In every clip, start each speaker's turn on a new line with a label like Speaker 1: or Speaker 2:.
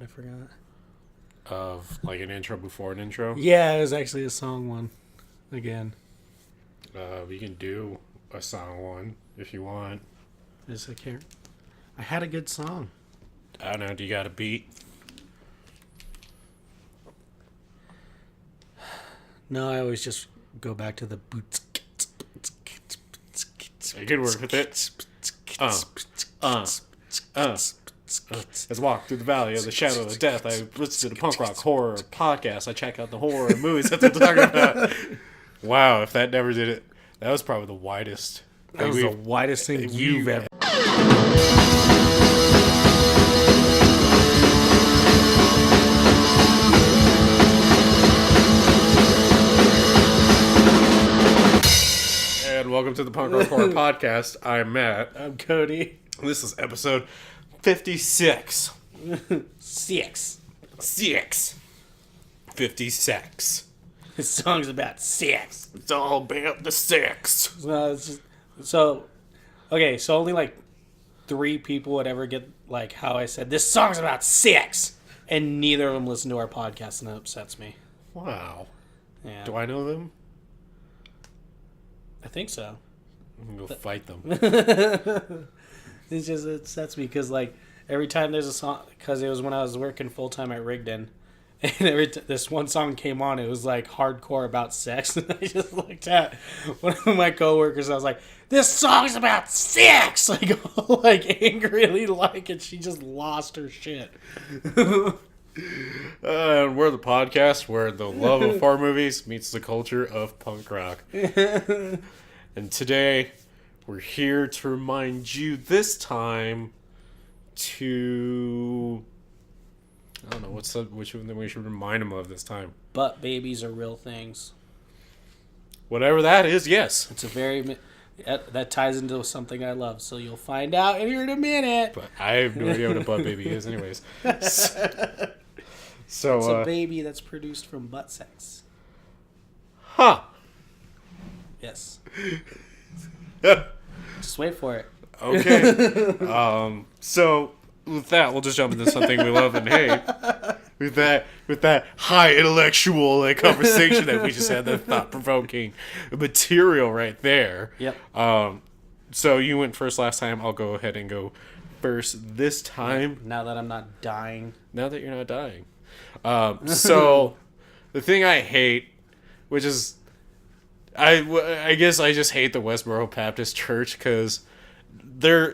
Speaker 1: I forgot.
Speaker 2: Of like an intro before an intro.
Speaker 1: Yeah, it was actually a song one. Again.
Speaker 2: We can do a song one if you want.
Speaker 1: I can't. I had a good song.
Speaker 2: I don't know. Do you got a beat?
Speaker 1: No, I always just go back to the boots.
Speaker 2: You could work with it. Let's walk through the valley of the shadow of death. I listen to the punk rock horror podcast. I check out the horror movies. That's what I'm talking about. Wow, if that never did it, that was probably the widest.
Speaker 1: That was the widest thing you've ever.
Speaker 2: And welcome to the Punk Rock Horror Podcast. I'm Matt.
Speaker 1: I'm Cody.
Speaker 2: This is episode 56.
Speaker 1: 6.
Speaker 2: 56.
Speaker 1: This song's about sex.
Speaker 2: It's all about the sex.
Speaker 1: So only like 3 people would ever get like how I said this song's about sex, and neither of them listen to our podcast, and that upsets me.
Speaker 2: Wow.
Speaker 1: Yeah,
Speaker 2: Do I know them?
Speaker 1: I think so.
Speaker 2: I'm going to go fight them.
Speaker 1: It upsets me because like every time there's a song, because it was when I was working full time at Rigdon, and this one song came on, it was like hardcore about sex, and I just looked at one of my coworkers, and I was like, "This song's about sex!" Like angrily, and she just lost her shit.
Speaker 2: And we're the podcast where the love of horror movies meets the culture of punk rock. And today, we're here to remind you this time to... I don't know, which one we should remind them of this time?
Speaker 1: But babies are real things.
Speaker 2: Whatever that is, yes.
Speaker 1: It's a very... That ties into something I love, so you'll find out here in a minute.
Speaker 2: But I have no idea what a butt baby is anyways. So,
Speaker 1: it's a baby that's produced from butt sex.
Speaker 2: Huh.
Speaker 1: Yes. Just wait for it.
Speaker 2: Okay. So with that, we'll just jump into something we love and hate. With that high intellectual conversation that we just had, that thought-provoking material right there.
Speaker 1: Yep.
Speaker 2: So you went first last time. I'll go ahead and go first this time.
Speaker 1: Now that I'm not dying.
Speaker 2: Now that you're not dying. So the thing I hate, which is, I guess I just hate the Westboro Baptist Church because they're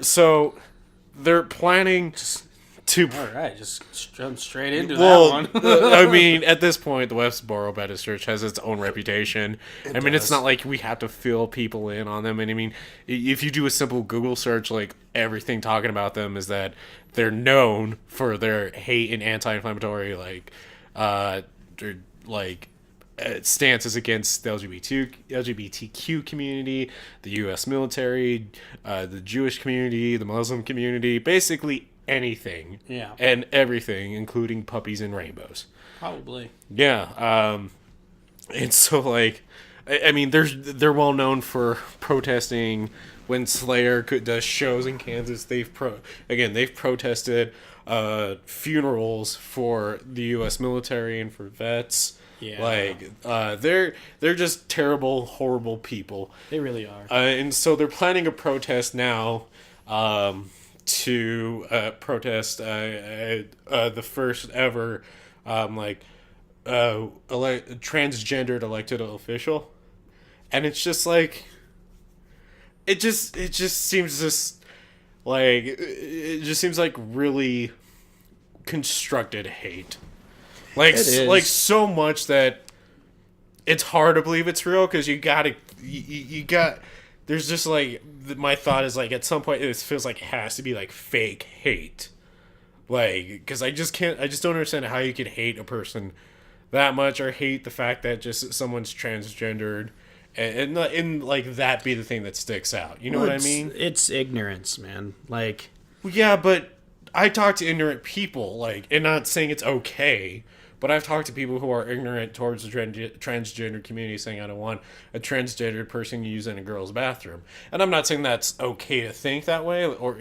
Speaker 2: planning to.
Speaker 1: All right, just jump straight into
Speaker 2: that
Speaker 1: one.
Speaker 2: I mean, at this point, the Westboro Baptist Church has its own reputation. It's not like we have to fill people in on them. And I mean, if you do a simple Google search, like everything talking about them is that they're known for their hate and anti-inflammatory, stances against the LGBTQ community, the U.S. military, the Jewish community, the Muslim community, basically anything.
Speaker 1: Yeah.
Speaker 2: And everything, including puppies and rainbows.
Speaker 1: Probably.
Speaker 2: Yeah. And so, I mean, they're well known for protesting when Slayer does shows in Kansas. They've protested funerals for the U.S. military and for vets.
Speaker 1: Yeah.
Speaker 2: They're just terrible, horrible people.
Speaker 1: They really are.
Speaker 2: And so they're planning a protest now to protest the first ever transgendered elected official. And it's just like it just seems like really constructed hate. Like so much that it's hard to believe it's real because you got there's just my thought is at some point it feels like it has to be fake hate, because I just don't understand how you could hate a person that much or hate the fact that just someone's transgendered and that be the thing that sticks out. You know what I mean?
Speaker 1: It's ignorance, man.
Speaker 2: Yeah, but I talk to ignorant people, and not saying it's okay, but I've talked to people who are ignorant towards the transgender community saying I don't want a transgender person used in a girl's bathroom. And I'm not saying that's okay to think that way, or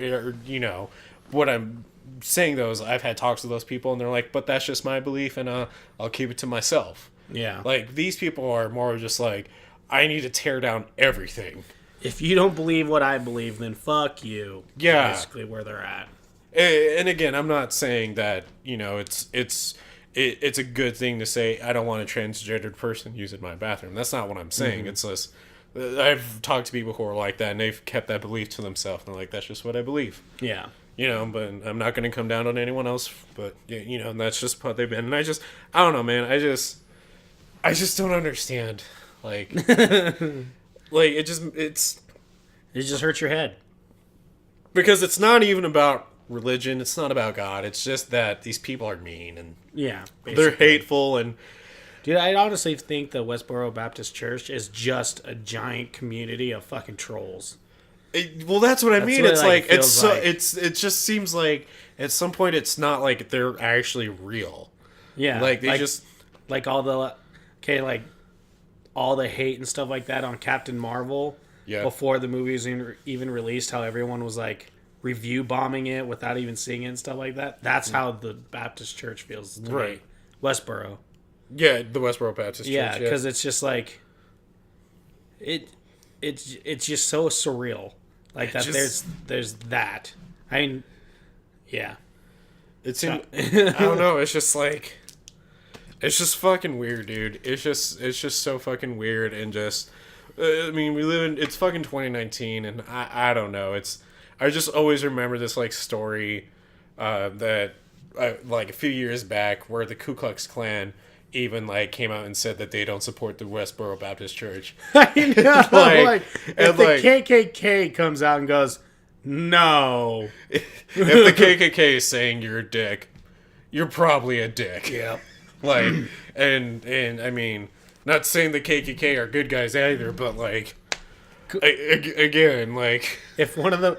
Speaker 2: what I'm saying those, I've had talks with those people, and they're like, but that's just my belief, and I'll keep it to myself.
Speaker 1: Yeah.
Speaker 2: Like, these people are more just like, I need to tear down everything.
Speaker 1: If you don't believe what I believe, then fuck you.
Speaker 2: Yeah.
Speaker 1: Basically where they're at.
Speaker 2: And again, I'm not saying that, it's a good thing to say, I don't want a transgendered person using my bathroom. That's not what I'm saying. It's just, I've talked to people who are like that, and they've kept that belief to themselves, and they're like, that's just what I believe.
Speaker 1: Yeah.
Speaker 2: But I'm not going to come down on anyone else, but, and that's just what they've been. And I don't know, man. I just don't understand. Like, it just
Speaker 1: hurts your head.
Speaker 2: Because it's not even about religion. It's not about God. It's just that these people are mean, and
Speaker 1: basically.
Speaker 2: They're hateful, and
Speaker 1: dude, I honestly think the Westboro Baptist Church is just a giant community of fucking trolls.
Speaker 2: That's what I mean.
Speaker 1: What
Speaker 2: it's
Speaker 1: it
Speaker 2: it just seems like at some point it's not like they're actually real.
Speaker 1: Yeah,
Speaker 2: like they just
Speaker 1: like all the all the hate and stuff like that on Captain Marvel.
Speaker 2: Yeah.
Speaker 1: Before the movie was even released, how everyone was like review bombing it without even seeing it and stuff like that. That's how the Baptist Church feels to me. Westboro.
Speaker 2: Yeah, the Westboro Baptist Church.
Speaker 1: Yeah, because it's just like it's just so surreal. Like that, there's that. I mean, yeah.
Speaker 2: It's I don't know. It's just like, it's just fucking weird, dude. It's just so fucking weird, and just. I mean, it's fucking 2019, and I don't know. I just always remember this, like, story that, like, a few years back where the Ku Klux Klan even, like, came out and said that they don't support the Westboro Baptist Church.
Speaker 1: I know, if the KKK comes out and goes, no.
Speaker 2: If the KKK is saying you're a dick, you're probably a dick.
Speaker 1: Yeah.
Speaker 2: Like, and I mean... Not saying the KKK are good guys either, but like, again, like,
Speaker 1: if one of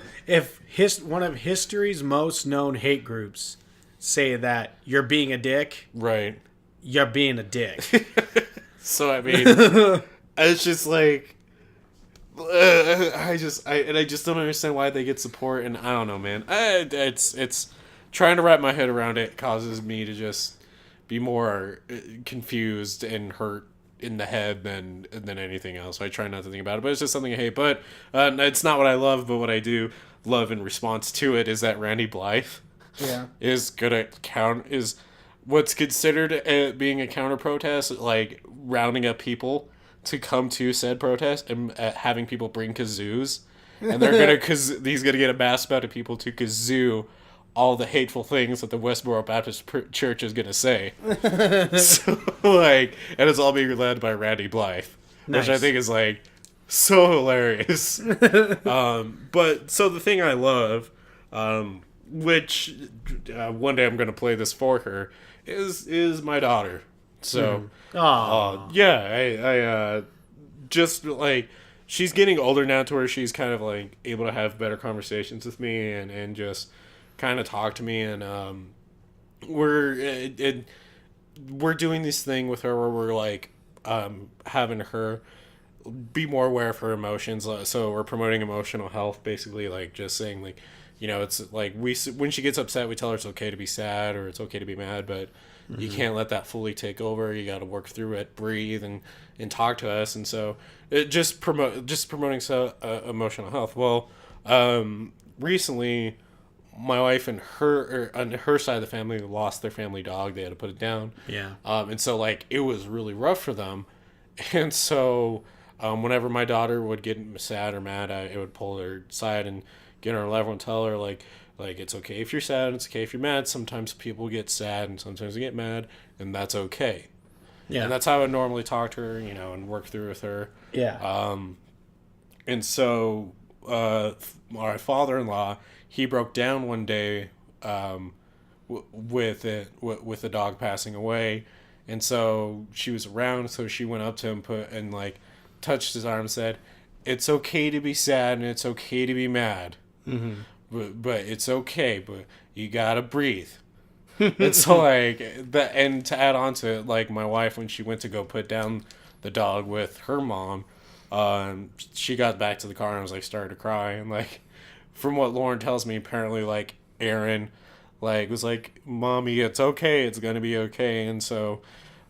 Speaker 1: history's most known hate groups say that you're being a dick,
Speaker 2: right?
Speaker 1: You're being a dick.
Speaker 2: So I mean, it's just like, I just don't understand why they get support, and I don't know, man. It's trying to wrap my head around it causes me to just be more confused and hurt in the head than anything else. So I try not to think about it, but it's just something I hate. But it's not what I love, but what I do love in response to it is that Randy Blythe is good at is what's considered being a counter protest, like rounding up people to come to said protest and having people bring kazoos, and he's gonna get a mass amount of people to kazoo all the hateful things that the Westboro Baptist Church is going to say. So, like, and it's all being led by Randy Blythe, which I think is, like, so hilarious. But, so the thing I love, which one day I'm going to play this for her, is my daughter. So, I just, like, she's getting older now to where she's kind of, like, able to have better conversations with me and just kind of talk to me, and we're doing this thing with her where we're like having her be more aware of her emotions. So we're promoting emotional health, basically, like just saying, like, it's like when she gets upset, we tell her it's okay to be sad or it's okay to be mad, but you can't let that fully take over. You got to work through it, breathe, and talk to us. And so it just promoting emotional health. Well, recently, my wife and on her side of the family lost their family dog. They had to put it down.
Speaker 1: Yeah.
Speaker 2: And so, like, it was really rough for them. And so, whenever my daughter would get sad or mad, I would pull her aside and get her level and tell her, like it's okay if you're sad, it's okay if you're mad. Sometimes people get sad and sometimes they get mad, and that's okay. Yeah. And that's how I would normally talk to her, and work through with her.
Speaker 1: Yeah.
Speaker 2: And so, my father-in-law, he broke down one day with the dog passing away, and so she was around. So she went up to him, and touched his arm, and said, "It's okay to be sad and it's okay to be mad, but it's okay. But you gotta breathe." And so and to add on to it, like my wife, when she went to go put down the dog with her mom, she got back to the car and was started to cry, and from what Lauren tells me, apparently, Aaron, like was like, "Mommy, it's okay. It's gonna be okay." And so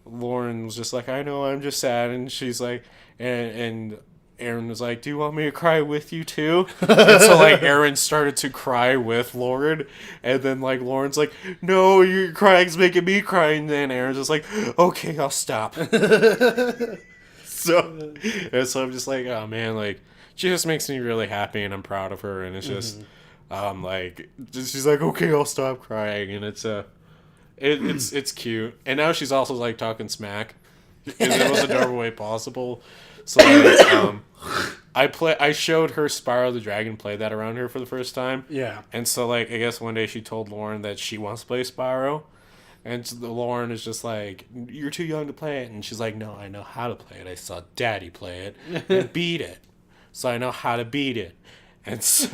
Speaker 2: Lauren was just like, "I know, I'm just sad." And she's like, and Aaron was like, "Do you want me to cry with you too?" And so like Aaron started to cry with Lauren, and then like Lauren's like, "No, your crying's making me cry." And then Aaron's just like, "Okay, I'll stop." So I'm just like, oh man, like she just makes me really happy, and I'm proud of her, and it's just like she's like, "Okay, I'll stop crying," and it's cute. And now she's also like talking smack in the most adorable way possible. So like, I showed her Spyro the Dragon, play that around her for the first time.
Speaker 1: Yeah.
Speaker 2: And so like I guess one day she told Lauren that she wants to play Spyro. And so Lauren is just like, "You're too young to play it." And she's like, "No, I know how to play it. I saw Daddy play it and beat it. So I know how to beat it." And so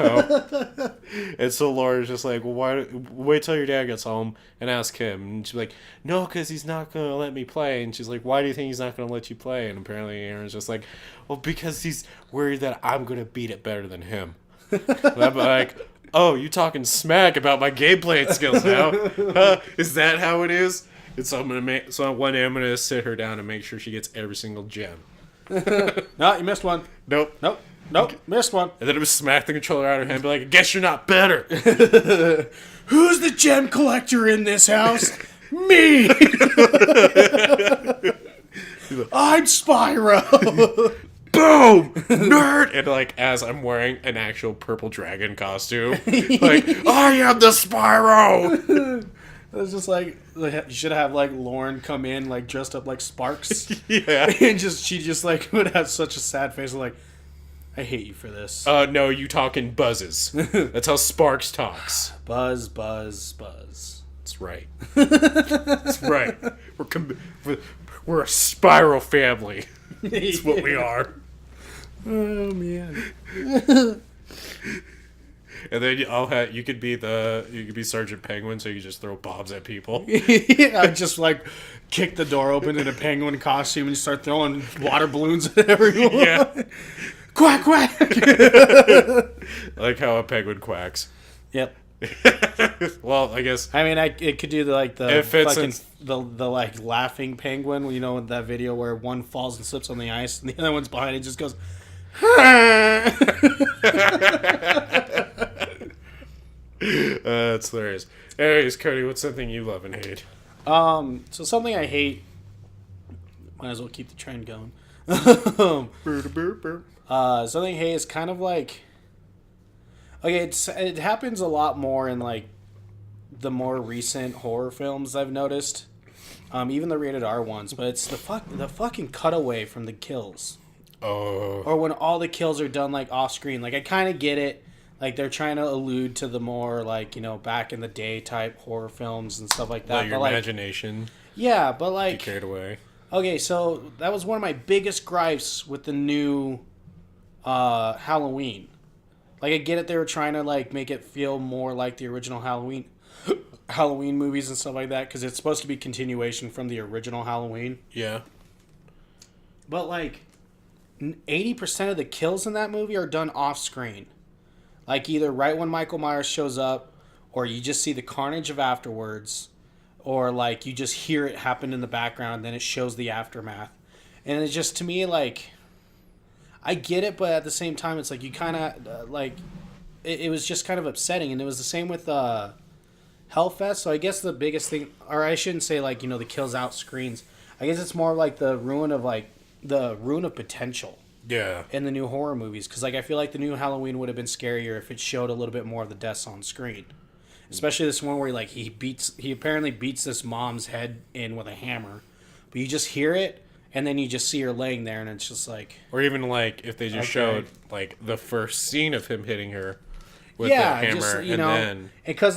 Speaker 2: Lauren's just like, "Well, wait till your dad gets home and ask him." And she's like, "No, because he's not going to let me play." And she's like, "Why do you think he's not going to let you play?" And apparently Aaron's just like, "Well, because he's worried that I'm going to beat it better than him." And I'm like, "Oh, you talking smack about my gameplay skills now? Is that how it is?" And so one day I'm gonna sit her down and make sure she gets every single gem.
Speaker 1: No, you missed one.
Speaker 2: Nope.
Speaker 1: Missed one.
Speaker 2: And then I'm gonna smack the controller out of her hand and be like, "I guess you're not better."
Speaker 1: Who's the gem collector in this house? Me. I'm Spyro.
Speaker 2: Boom! Nerd! And like as I'm wearing an actual purple dragon costume, like, "I am the Spyro!"
Speaker 1: It was just like, you should have like Lauren come in like dressed up like Sparks.
Speaker 2: Yeah.
Speaker 1: And she just like would have such a sad face like, "I hate you for this."
Speaker 2: No, you talking buzzes. That's how Sparks talks.
Speaker 1: Buzz, buzz, buzz.
Speaker 2: That's right. That's right. We're a Spyro family. That's what we are.
Speaker 1: Oh man.
Speaker 2: And then you could be Sergeant Penguin, so you just throw bombs at people.
Speaker 1: Yeah, I just like kick the door open in a penguin costume and start throwing water balloons at everyone.
Speaker 2: Yeah.
Speaker 1: Quack quack.
Speaker 2: I like how a penguin quacks.
Speaker 1: Yep.
Speaker 2: Well, I guess.
Speaker 1: I mean, it could do the like laughing penguin. You know, that video where one falls and slips on the ice and the other one's behind it just goes.
Speaker 2: That's hilarious. Anyways, Cody, what's something you love and hate?
Speaker 1: So something I hate. Might as well keep the trend going. Something I hate is kind of like. Okay, it happens a lot more in like the more recent horror films I've noticed, even the rated R ones. But it's the fucking cutaway from the kills.
Speaker 2: Oh.
Speaker 1: Or when all the kills are done like off screen. Like I kind of get it. Like they're trying to allude to the more like, you know, back in the day type horror films and stuff like that.
Speaker 2: Let your imagination.
Speaker 1: Yeah, but like
Speaker 2: be carried away.
Speaker 1: Okay, so that was one of my biggest gripes with the new Halloween. Like I get it, they were trying to like make it feel more like the original Halloween movies and stuff like that because it's supposed to be continuation from the original Halloween.
Speaker 2: Yeah.
Speaker 1: But like 80% of the kills in that movie are done off screen. Like either right when Michael Myers shows up, or you just see the carnage of afterwards, or like you just hear it happen in the background and then it shows the aftermath. And it's just, to me, like, I get it, but at the same time it's like you kind of like it was just kind of upsetting. And it was the same with Hellfest. So I guess the biggest thing, or I shouldn't say like, you know, the kills out screens, I guess it's more like the ruin of potential.
Speaker 2: Yeah.
Speaker 1: In the new horror movies, because like I feel like the new Halloween would have been scarier if it showed a little bit more of the deaths on screen, especially this one where he apparently beats this mom's head in with a hammer, but you just hear it and then you just see her laying there and it's just like,
Speaker 2: or even like if they just showed like the first scene of him hitting her with the hammer,
Speaker 1: just, you
Speaker 2: and
Speaker 1: know,
Speaker 2: then
Speaker 1: because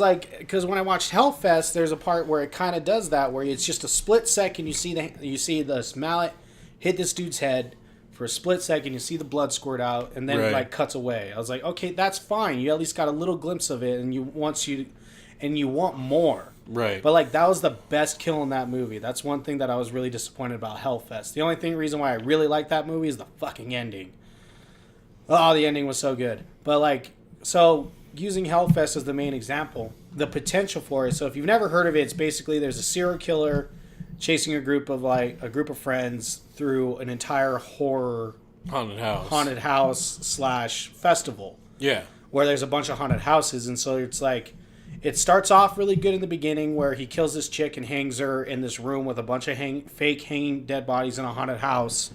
Speaker 1: when I watched Hellfest, there's a part where it kind of does that where it's just a split second you see this mallet hit this dude's head. For a split second, you see the blood squirt out, and then it like cuts away. I was like, okay, that's fine. You at least got a little glimpse of it, and you want more.
Speaker 2: Right.
Speaker 1: But like that was the best kill in that movie. That's one thing that I was really disappointed about Hellfest. The only reason why I really like that movie is the fucking ending. Oh, the ending was so good. But like, so using Hellfest as the main example, the potential for it. So if you've never heard of it, it's basically there's a serial killer chasing a group of friends through an entire horror haunted house / festival.
Speaker 2: Yeah.
Speaker 1: Where there's a bunch of haunted houses, and so it's like it starts off really good in the beginning where he kills this chick and hangs her in this room with a bunch of fake hanging dead bodies in a haunted house,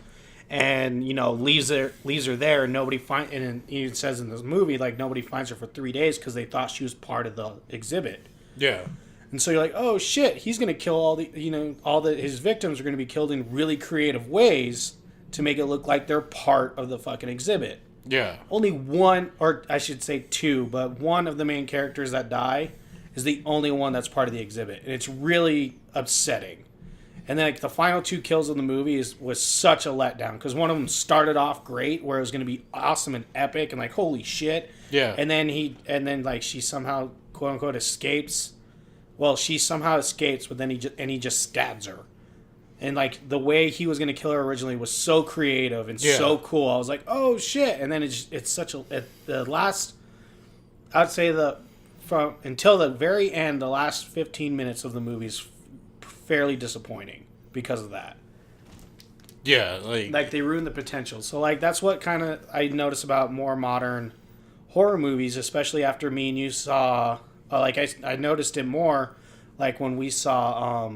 Speaker 1: and leaves her there, and nobody and he says in this movie like nobody finds her for 3 days because they thought she was part of the exhibit.
Speaker 2: Yeah.
Speaker 1: And so you're like, oh shit, he's gonna kill his victims are gonna be killed in really creative ways to make it look like they're part of the fucking exhibit.
Speaker 2: Yeah.
Speaker 1: Only one, or I should say two, but one of the main characters that die is the only one that's part of the exhibit, and it's really upsetting. And then like the final 2 kills in the movie was such a letdown because one of them started off great, where it was going to be awesome and epic and like holy shit.
Speaker 2: Yeah.
Speaker 1: And then like she somehow quote unquote escapes. Well, she somehow escapes, but then he just stabs her. And like the way he was going to kill her originally was so creative and so cool. I was like, oh shit! And then it's such the last, I'd say from until the very end, the last 15 minutes of the movie is fairly disappointing because of that.
Speaker 2: Yeah,
Speaker 1: like they ruined the potential. So like that's what kind of I notice about more modern horror movies, especially after me and you saw. I noticed it more like when we saw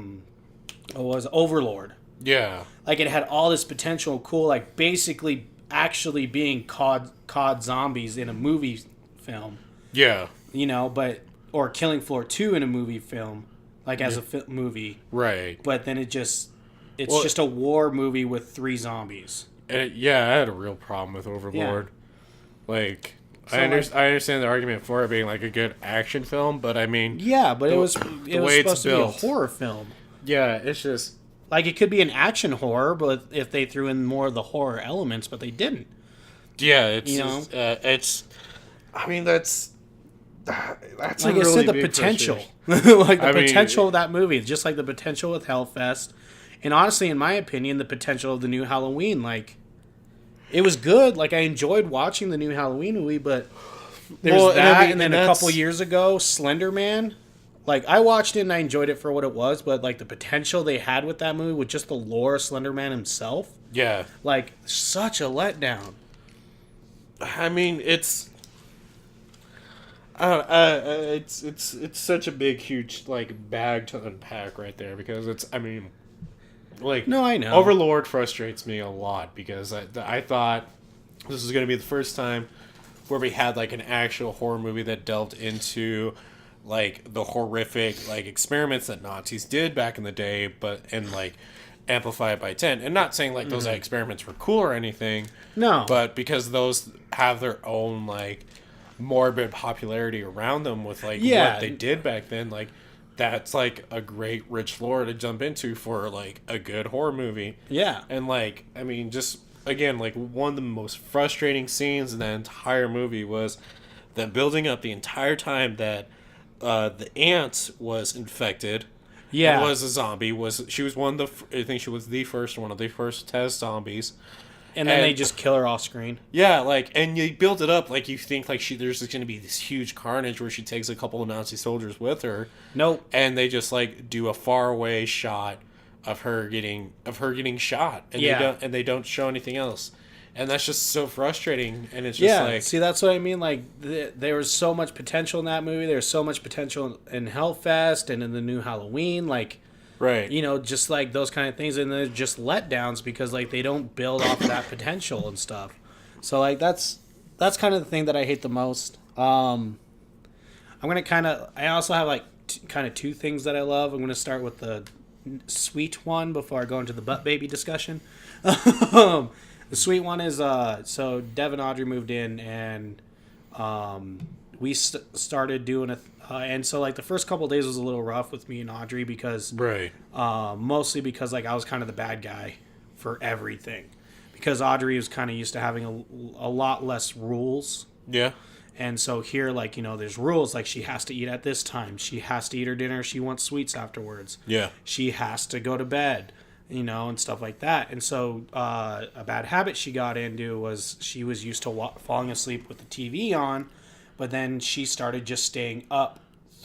Speaker 1: it was Overlord.
Speaker 2: Yeah. Like
Speaker 1: it had all this potential, cool, like basically actually being COD zombies in a movie film.
Speaker 2: Yeah.
Speaker 1: Or Killing Floor 2 in a movie film, like as a movie.
Speaker 2: Right.
Speaker 1: But then it's just a war movie with 3 zombies.
Speaker 2: I had a real problem with Overlord. Yeah. I understand the argument for it being like a good action film, but I mean...
Speaker 1: Yeah, but it was supposed to be a horror film.
Speaker 2: Yeah, it's just...
Speaker 1: Like, it could be an action horror, but if they threw in more of the horror elements, but they didn't.
Speaker 2: Yeah, it's... I mean, that's
Speaker 1: like I said, the potential. Potential of that movie. Just like the potential with Hellfest. And honestly, in my opinion, the potential of the new Halloween, like... It was good. Like, I enjoyed watching the new Halloween movie, but there's and then a couple years ago, Slender Man. Like, I watched it and I enjoyed it for what it was, but, like, the potential they had with that movie with just the lore of Slender Man himself.
Speaker 2: Yeah.
Speaker 1: Like, such a letdown.
Speaker 2: I mean, it's... it's such a big, huge, like, bag to unpack right there because it's, I mean... Like,
Speaker 1: no, I know.
Speaker 2: Overlord frustrates me a lot because I thought this was going to be the first time where we had, like, an actual horror movie that delved into, like, the horrific, like, experiments that Nazis did back in the day, and, like, amplify it by 10. And not saying, like, those experiments were cool or anything.
Speaker 1: No.
Speaker 2: But because those have their own, like, morbid popularity around them with, like, what they did back then, like... That's, like, a great rich lore to jump into for, like, a good horror movie.
Speaker 1: Yeah.
Speaker 2: And, like, I mean, just, again, like, one of the most frustrating scenes in that entire movie was them building up the entire time that the aunt was infected.
Speaker 1: Yeah.
Speaker 2: Was a zombie. She was one of the... I think she was one of the first test zombies.
Speaker 1: And then they just kill her off screen.
Speaker 2: Yeah, like, and you build it up like you think like there's going to be this huge carnage where she takes a couple of Nazi soldiers with her.
Speaker 1: Nope.
Speaker 2: And they just like do a far away shot of her getting shot, and they don't show anything else, and that's just so frustrating. And it's just like,
Speaker 1: see, that's what I mean. Like, there was so much potential in that movie. There's so much potential in Hellfest and in the new Halloween. Like.
Speaker 2: Right.
Speaker 1: Just like those kind of things, and they're just letdowns because like they don't build off of that potential and stuff. So like that's kind of the thing that I hate the most. I also have like kind of 2 things that I love. I'm gonna start with the sweet one before I go into the butt baby discussion. The sweet one is so Dev and Audrey moved in, and we started doing and so like the first couple of days was a little rough with me and Audrey because mostly because like I was kind of the bad guy for everything because Audrey was kind of used to having a lot less rules.
Speaker 2: Yeah.
Speaker 1: And so here, like, there's rules, like she has to eat at this time, she has to eat her dinner, she wants sweets afterwards.
Speaker 2: Yeah.
Speaker 1: She has to go to bed, and stuff like that. And so a bad habit she got into was she was used to falling asleep with the TV on. But then she started just staying up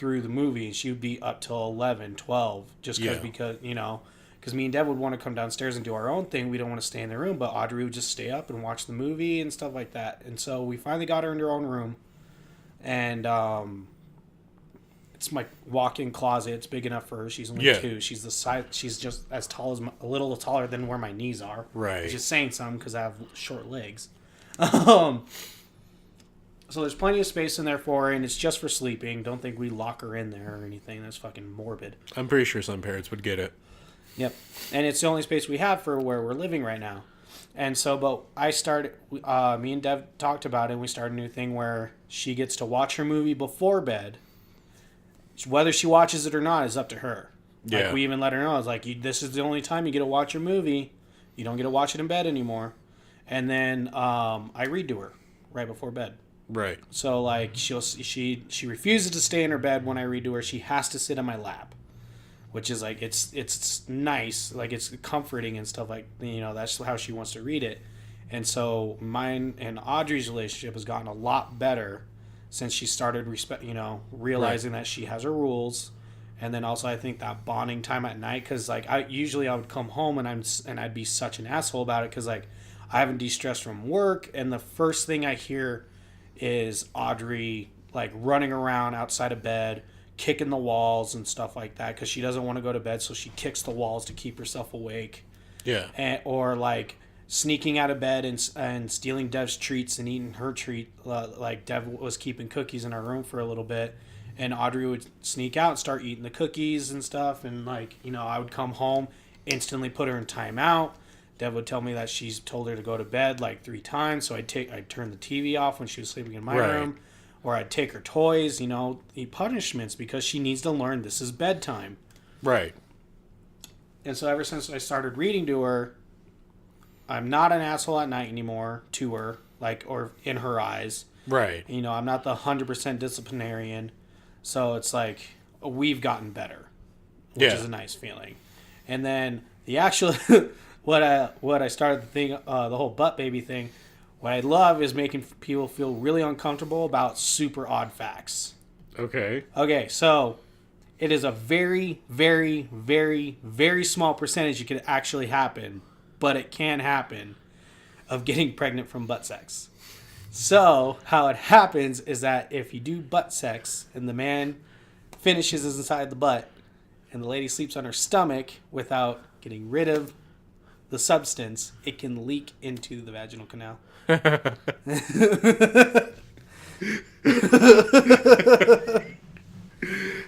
Speaker 1: through the movie. She would be up till 11, 12, just because, you know, because me and Deb would want to come downstairs and do our own thing. We don't want to stay in the room, but Audrey would just stay up and watch the movie and stuff like that. And so we finally got her in her own room. And it's my walk-in closet. It's big enough for her. She's only 2. She's the size. She's just as tall as a little taller than where my knees are.
Speaker 2: Right.
Speaker 1: Which is saying something because I have short legs. So there's plenty of space in there for her, and it's just for sleeping. Don't think we lock her in there or anything. That's fucking morbid.
Speaker 2: I'm pretty sure some parents would get it.
Speaker 1: Yep. And it's the only space we have for where we're living right now. And so, but I started, me and Dev talked about it, and we started a new thing where she gets to watch her movie before bed. Whether she watches it or not is up to her.
Speaker 2: Yeah.
Speaker 1: Like, we even let her know, it's like, this is the only time you get to watch your movie. You don't get to watch it in bed anymore. And then I read to her right before bed.
Speaker 2: Right.
Speaker 1: So, like, she refuses to stay in her bed when I read to her. She has to sit on my lap. Which is, like, it's nice. Like, it's comforting and stuff, like, you know, that's how she wants to read it. And so mine and Audrey's relationship has gotten a lot better since she started realizing that she has her rules. And then also I think that bonding time at night, because, like, I would come home and I'd be such an asshole about it, because, like, I haven't de-stressed from work, and the first thing I hear is Audrey, like, running around outside of bed, kicking the walls and stuff like that, because she doesn't want to go to bed, so she kicks the walls to keep herself awake.
Speaker 2: Yeah.
Speaker 1: Or, like, sneaking out of bed and stealing Dev's treats and eating her treat. Like, Dev was keeping cookies in our room for a little bit, and Audrey would sneak out and start eating the cookies and stuff, and, like, you know, I would come home, instantly put her in timeout. Dev would tell me that she's told her to go to bed, like, 3 times, so I'd turn the TV off when she was sleeping in my room. Or I'd take her toys, you know, the punishments, because she needs to learn this is bedtime.
Speaker 2: Right.
Speaker 1: And so ever since I started reading to her, I'm not an asshole at night anymore to her, like, or in her eyes.
Speaker 2: Right.
Speaker 1: You know, I'm not the 100% disciplinarian. So it's like, we've gotten better, which is a nice feeling. And then the actual, what I started to think, the whole butt baby thing, what I love is making people feel really uncomfortable about super odd facts.
Speaker 2: Okay.
Speaker 1: Okay, so it is a very, very, very, very small percentage it could actually happen, but it can happen, of getting pregnant from butt sex. So how it happens is that if you do butt sex and the man finishes inside the butt and the lady sleeps on her stomach without getting rid of the substance, it can leak into the vaginal canal.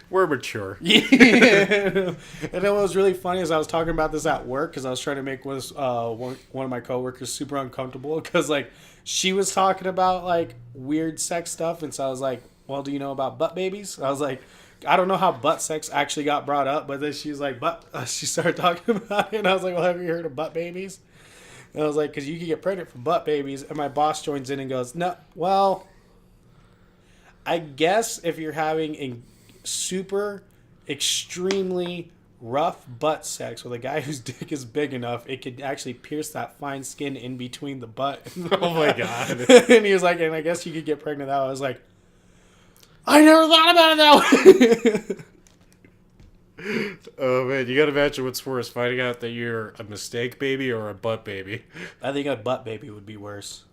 Speaker 2: We're mature.
Speaker 1: Yeah. And it was really funny as I was talking about this at work, because I was trying to make one of my coworkers super uncomfortable, because, like, she was talking about, like, weird sex stuff, and so I was like, well, do you know about butt babies? I was like, I don't know how butt sex actually got brought up, but then she's like, she started talking about it, and I was like, well, have you heard of butt babies? And I was like, because you can get pregnant from butt babies. And my boss joins in and goes, no, well, I guess if you're having a super, extremely rough butt sex with a guy whose dick is big enough, it could actually pierce that fine skin in between the butt.
Speaker 2: Oh, my God.
Speaker 1: And he was like, and I guess you could get pregnant that way. I was like, I never thought about it that way.
Speaker 2: Oh, man, you gotta imagine what's worse, finding out that you're a mistake baby or a butt baby.
Speaker 1: I think a butt baby would be worse.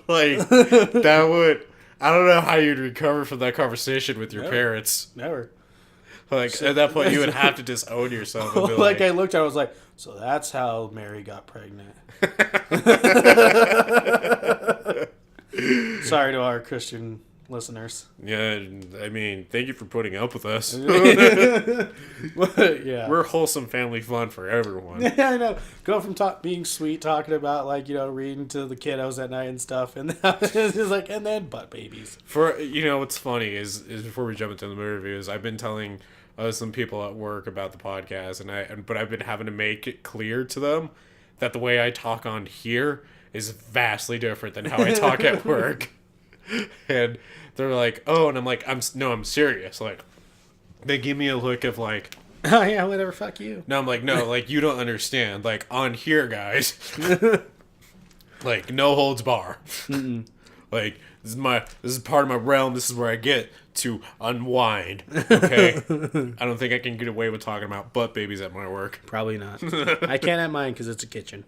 Speaker 2: Like, that would... I don't know how you'd recover from that conversation with your parents.
Speaker 1: Never.
Speaker 2: Like, at that point, you would have to disown yourself. And be
Speaker 1: like, I looked at it, I was like, so that's how Mary got pregnant. Sorry to our Christian listeners.
Speaker 2: Yeah, I mean, thank you for putting up with us.
Speaker 1: Yeah.
Speaker 2: We're wholesome family fun for everyone.
Speaker 1: Yeah, I know. Go from being sweet, talking about, like, you know, reading to the kiddos at night and stuff, and it's just like, and then butt babies.
Speaker 2: For, you know, what's funny is before we jump into the movie reviews, I've been telling some people at work about the podcast, but I've been having to make it clear to them that the way I talk on here is vastly different than how I talk at work. And they're like, oh, and I'm like, I'm serious. Like, they give me a look of like,
Speaker 1: oh yeah, whatever, fuck you.
Speaker 2: No, I'm like, no, like, you don't understand. Like, on here, guys, like, no holds bar. Mm-mm. Like, this is part of my realm. This is where I get to unwind. Okay, I don't think I can get away with talking about butt babies at my work.
Speaker 1: Probably not. I can't at mine because it's a kitchen.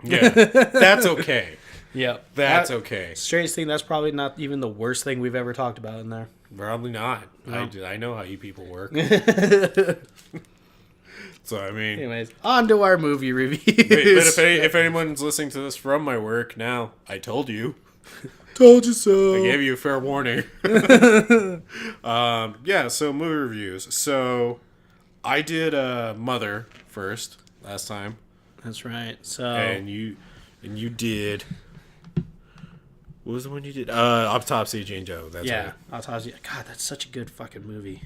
Speaker 2: Yeah, that's okay.
Speaker 1: Yeah,
Speaker 2: that's okay.
Speaker 1: Strange thing. That's probably not even the worst thing we've ever talked about in there.
Speaker 2: Probably not.
Speaker 1: No.
Speaker 2: I know how you people work. So, I mean...
Speaker 1: Anyways, on to our movie reviews.
Speaker 2: But if anyone's listening to this from my work now, I told you.
Speaker 1: Told you so.
Speaker 2: I gave you a fair warning. Yeah, so movie reviews. So, I did Mother first last time.
Speaker 1: That's right. So
Speaker 2: And you did... What was the one you did? Autopsy of Jane Doe. That's right.
Speaker 1: Autopsy. God, that's such a good fucking movie.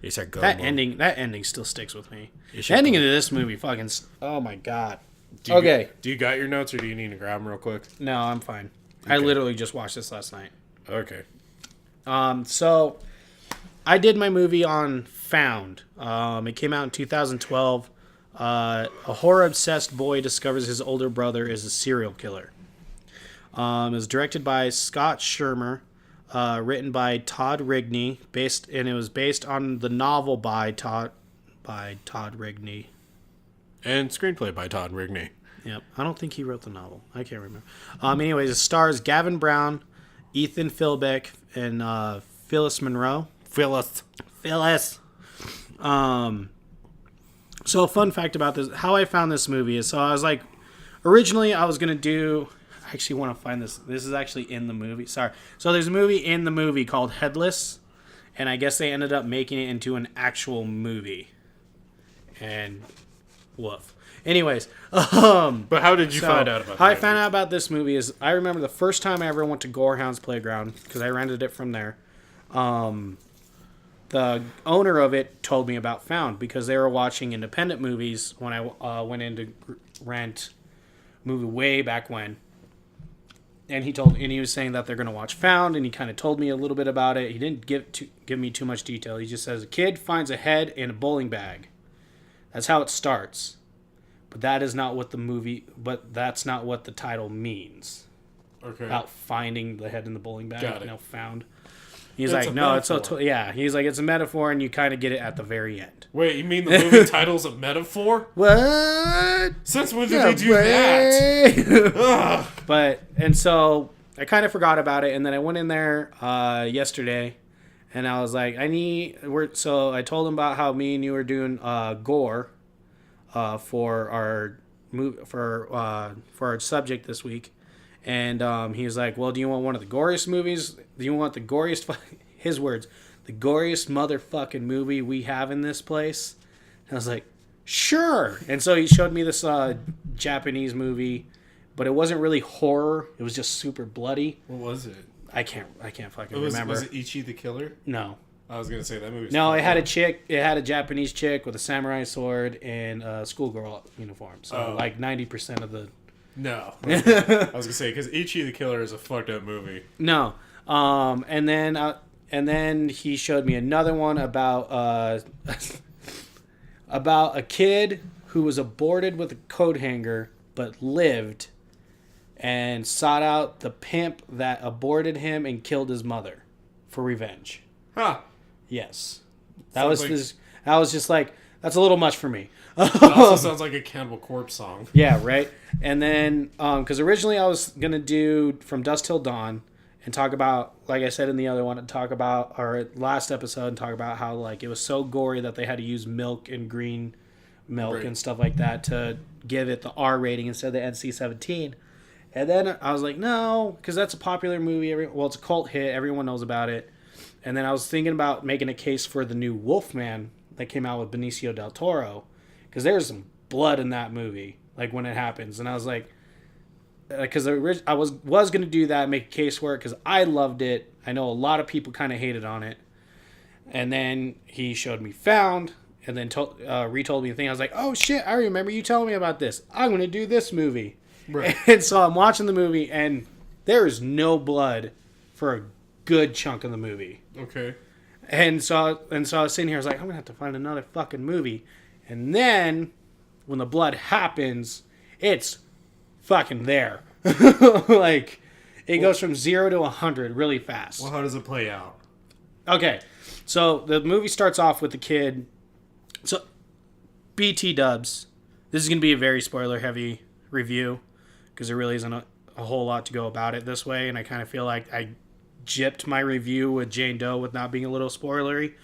Speaker 2: That
Speaker 1: ending still sticks with me. The ending of this movie fucking... Oh, my God. Do
Speaker 2: you got your notes, or do you need to grab them real quick?
Speaker 1: No, I'm fine.
Speaker 2: Okay.
Speaker 1: I literally just watched this last night.
Speaker 2: Okay.
Speaker 1: So, I did my movie on Found. It came out in 2012. A horror-obsessed boy discovers his older brother is a serial killer. It was directed by Scott Shermer. Written by Todd Rigney, it was based on the novel by Todd Rigney.
Speaker 2: And screenplay by Todd Rigney.
Speaker 1: Yep. I don't think he wrote the novel. I can't remember. Anyways, it stars Gavin Brown, Ethan Philbeck, and Phyllis Monroe. Phyllis. So a fun fact about this, how I found this movie is, so I was like, originally I was going to do... I actually want to find this. This is actually in the movie. Sorry. So there's a movie in the movie called Headless, and I guess they ended up making it into an actual movie. And woof. Anyways,
Speaker 2: but how did you find out about?
Speaker 1: How I found out about this movie is I remember the first time I ever went to Gorehound's Playground because I rented it from there. The owner of it told me about Found because they were watching independent movies when I went in to rent movie way back when. And he was saying that they're going to watch Found, and he kind of told me a little bit about it. He didn't give me too much detail. He just says a kid finds a head in a bowling bag. That's how it starts. But that's not what the title means.
Speaker 2: Okay.
Speaker 1: About finding the head in the bowling bag.
Speaker 2: Got it.
Speaker 1: Found. He's like, no, it's He's like, it's a metaphor, and you kind of get it at the very end.
Speaker 2: Wait, you mean the movie title's a metaphor?
Speaker 1: What?
Speaker 2: Since when did they do that?
Speaker 1: And so I kind of forgot about it, and then I went in there yesterday, and I was like, so I told him about how me and you were doing gore for our subject this week. And he was like, well, do you want one of the goriest movies? Do you want the goriest, his words, the goriest motherfucking movie we have in this place? And I was like, sure. And so he showed me this Japanese movie, but it wasn't really horror. It was just super bloody.
Speaker 2: What was it?
Speaker 1: I can't fucking remember.
Speaker 2: Was it Ichi the Killer?
Speaker 1: No.
Speaker 2: I was going to say that movie.
Speaker 1: No, it had a Japanese chick with a samurai sword and a schoolgirl uniform. So like 90% of the...
Speaker 2: No. I was going to say, because Ichi the Killer is a fucked up movie.
Speaker 1: No. And then he showed me another one about about a kid who was aborted with a coat hanger but lived and sought out the pimp that aborted him and killed his mother for revenge.
Speaker 2: Huh.
Speaker 1: Yes. That was just like, that's a little much for me.
Speaker 2: It also sounds like a Cannibal Corpse song.
Speaker 1: Yeah, right? And then, because originally I was going to do From Dusk Till Dawn and talk about, like I said in the other one, our last episode, and talk about how, like, it was so gory that they had to use milk and green milk and stuff like that to give it the R rating instead of the NC-17. And then I was like, no, because that's a popular movie. It's a cult hit. Everyone knows about it. And then I was thinking about making a case for the new Wolfman that came out with Benicio del Toro. Because there's some blood in that movie, like when it happens. And I was like, because I was going to do that, make a case for it, because I loved it. I know a lot of people kind of hated on it. And then he showed me Found, and then retold me the thing. I was like, oh shit, I remember you telling me about this. I'm going to do this movie. Right. And so I'm watching the movie, and there is no blood for a good chunk of the movie.
Speaker 2: Okay.
Speaker 1: And so I was sitting here, I was like, I'm going to have to find another fucking movie. And then, when the blood happens, it's fucking there. Like, it goes from 0 to 100 really fast.
Speaker 2: Well, how does it play out?
Speaker 1: Okay, so the movie starts off with the kid. So, BT dubs. This is going to be a very spoiler-heavy review because there really isn't a whole lot to go about it this way, and I kind of feel like I gypped my review with Jane Doe with not being a little spoilery.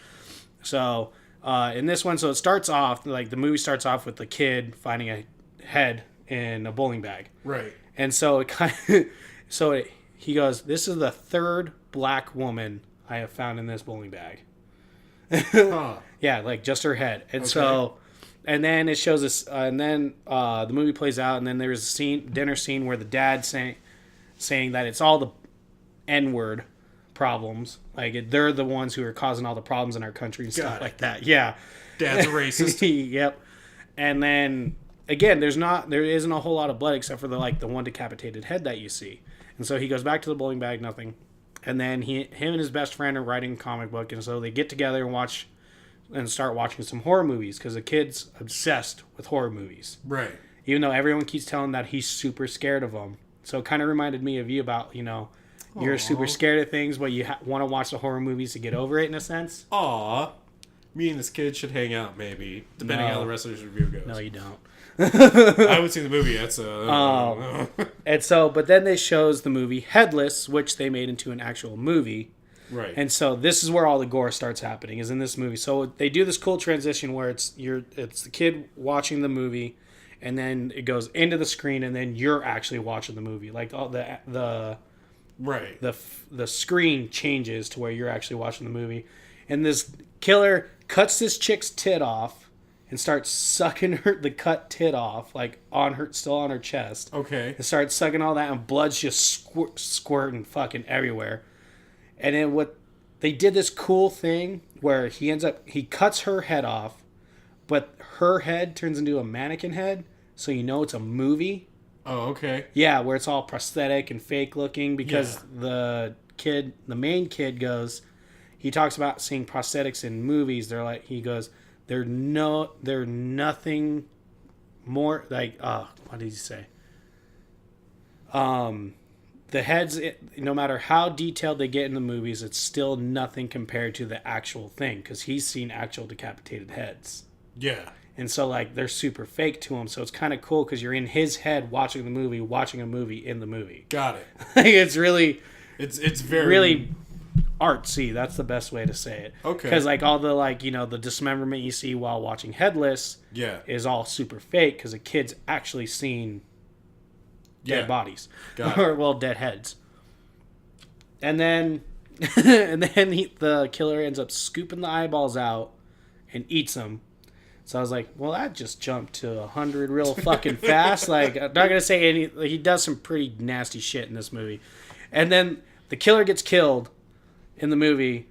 Speaker 1: So, in this one, so it starts off, like, the movie starts off with the kid finding a head in a bowling bag.
Speaker 2: Right.
Speaker 1: And so it kind of, he goes, "This is the third black woman I have found in this bowling bag."
Speaker 2: Huh.
Speaker 1: Yeah, like just her head. And so, and then it shows us, and then the movie plays out, and then there's a dinner scene where the dad's saying that it's all the N-word problems. Like, they're the ones who are causing all the problems in our country and stuff like that. Yeah.
Speaker 2: Dad's a racist.
Speaker 1: Yep. And then, again, there isn't a whole lot of blood except for the one decapitated head that you see. And so he goes back to the bowling bag, nothing. And then him and his best friend are writing a comic book, and so they get together and start watching some horror movies because the kid's obsessed with horror movies.
Speaker 2: Right.
Speaker 1: Even though everyone keeps telling that he's super scared of them. So it kind of reminded me of you about, you're super scared of things, but you want to watch the horror movies to get over it in a sense.
Speaker 2: Aw. Me and this kid should hang out, maybe, depending on how the rest of this review goes.
Speaker 1: No, you don't.
Speaker 2: I haven't seen the movie yet, so...
Speaker 1: And so, but then they shows the movie Headless, which they made into an actual movie.
Speaker 2: Right.
Speaker 1: And so this is where all the gore starts happening, is in this movie. So they do this cool transition where it's the kid watching the movie, and then it goes into the screen, and then you're actually watching the movie. Like all the
Speaker 2: right.
Speaker 1: The screen changes to where you're actually watching the movie, and this killer cuts this chick's tit off and starts sucking the cut tit off, like still on her chest.
Speaker 2: Okay.
Speaker 1: And starts sucking all that, and blood's just squirting fucking everywhere. And then they did this cool thing where he cuts her head off, but her head turns into a mannequin head, so you know it's a movie.
Speaker 2: Oh, okay.
Speaker 1: Yeah, where it's all prosthetic and fake looking because the main kid he talks about seeing prosthetics in movies. They're nothing more like, what did he say? The heads, no matter how detailed they get in the movies, it's still nothing compared to the actual thing because he's seen actual decapitated heads.
Speaker 2: Yeah.
Speaker 1: And so, they're super fake to him. So it's kind of cool because you're in his head watching a movie in the movie.
Speaker 2: Got it.
Speaker 1: It's really...
Speaker 2: It's very...
Speaker 1: Really artsy. That's the best way to say it.
Speaker 2: Okay.
Speaker 1: Because, all the, the dismemberment you see while watching Headless is all super fake because a kid's actually seen dead bodies. Or, dead heads. And then... the killer ends up scooping the eyeballs out and eats them. So I was like, well, that just jumped to 100 real fucking fast. I'm not going to say he does some pretty nasty shit in this movie. And then the killer gets killed in the movie,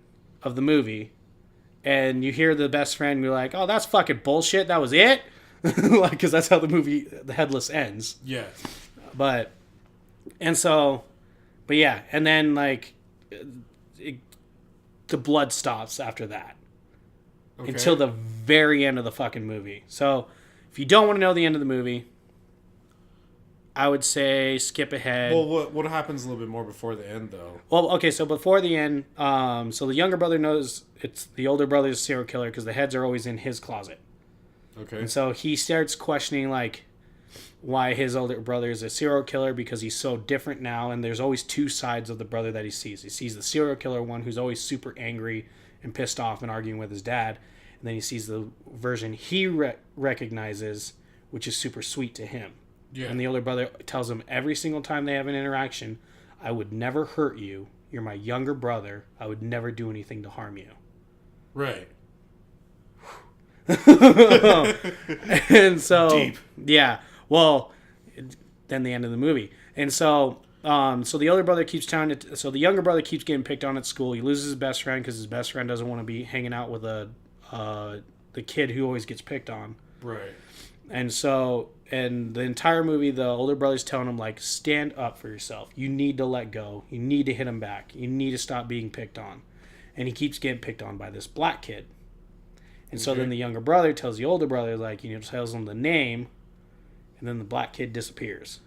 Speaker 1: and you hear the best friend be like, oh, that's fucking bullshit. That was it? Because that's how the movie, The Headless, ends.
Speaker 2: Yeah.
Speaker 1: And then, the blood stops after that. Okay. Until the very end of the fucking movie. So, if you don't want to know the end of the movie, I would say skip ahead.
Speaker 2: Well, what happens a little bit more before the end, though?
Speaker 1: Well, okay, so before the end, so the younger brother knows it's the older brother's a serial killer because the heads are always in his closet.
Speaker 2: Okay.
Speaker 1: And so he starts questioning, why his older brother is a serial killer because he's so different now, and there's always two sides of the brother that he sees. He sees the serial killer one who's always super angry and pissed off and arguing with his dad, and then he sees the version he recognizes, which is super sweet to him. Yeah. And the older brother tells him every single time they have an interaction, I would never hurt you. You're my younger brother. I would never do anything to harm you.
Speaker 2: Right.
Speaker 1: And so,
Speaker 2: deep.
Speaker 1: Yeah. Well, then the end of the movie. And so, so the older brother keeps so the younger brother keeps getting picked on at school. He loses his best friend because his best friend doesn't want to be hanging out with the kid who always gets picked on.
Speaker 2: Right.
Speaker 1: And so, and the entire movie, the older brother's telling him, stand up for yourself. You need to let go. You need to hit him back. You need to stop being picked on. And he keeps getting picked on by this black kid. And so then the younger brother tells the older brother, tells him the name, and then the black kid disappears.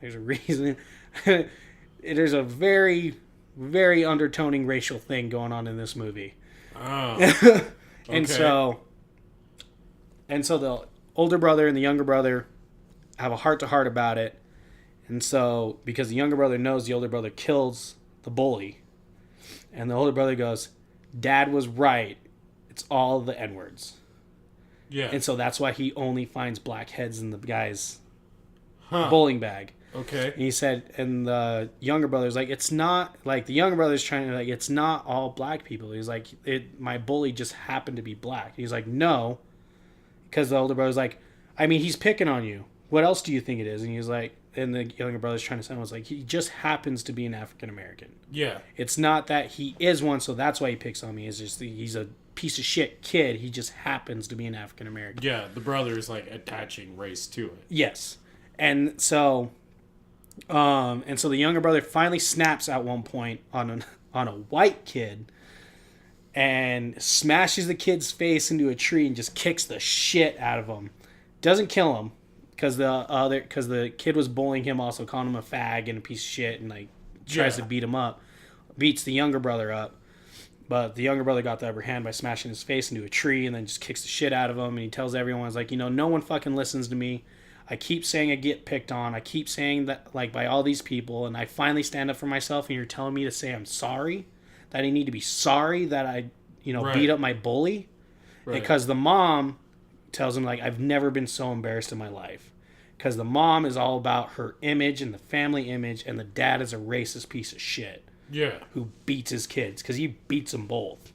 Speaker 1: There's a reason. There's a very very undertoning racial thing going on in this movie.
Speaker 2: Oh.
Speaker 1: And
Speaker 2: Okay.
Speaker 1: so the older brother and the younger brother have a heart-to-heart about it. And so, because the younger brother knows the older brother kills the bully, and the older brother goes, Dad was right. It's all the N-words.
Speaker 2: Yeah.
Speaker 1: And so that's why he only finds black heads in the guy's bowling bag.
Speaker 2: Okay.
Speaker 1: And he said, and the younger brother's like, it's not, like, the younger brother's trying to, like, it's not all black people. He's like, my bully just happened to be black. He's like, no. Because the older brother's like, I mean, he's picking on you. What else do you think it is? And he's like, and the younger brother's trying to sound was like, he just happens to be an African American.
Speaker 2: Yeah.
Speaker 1: It's not that he is one, so that's why he picks on me. It's just he's a piece of shit kid. He just happens to be an African American.
Speaker 2: Yeah, the brother is like attaching race to it.
Speaker 1: Yes. And so the younger brother finally snaps at one point on a white kid and smashes the kid's face into a tree and just kicks the shit out of him. Doesn't kill him because the kid was bullying him, also calling him a fag and a piece of shit, and like tries to beat him up, beats the younger brother up. But the younger brother got the upper hand by smashing his face into a tree and then just kicks the shit out of him. And he tells everyone, he's like, no one fucking listens to me. I keep saying I get picked on. I keep saying that, like, by all these people. And I finally stand up for myself. And you're telling me to say I'm sorry? That I need to be sorry that I, beat up my bully?
Speaker 2: Right.
Speaker 1: Because the mom tells him, like, I've never been so embarrassed in my life. Because the mom is all about her image and the family image. And the dad is a racist piece of shit.
Speaker 2: Yeah.
Speaker 1: Who beats his kids, because he beats them both.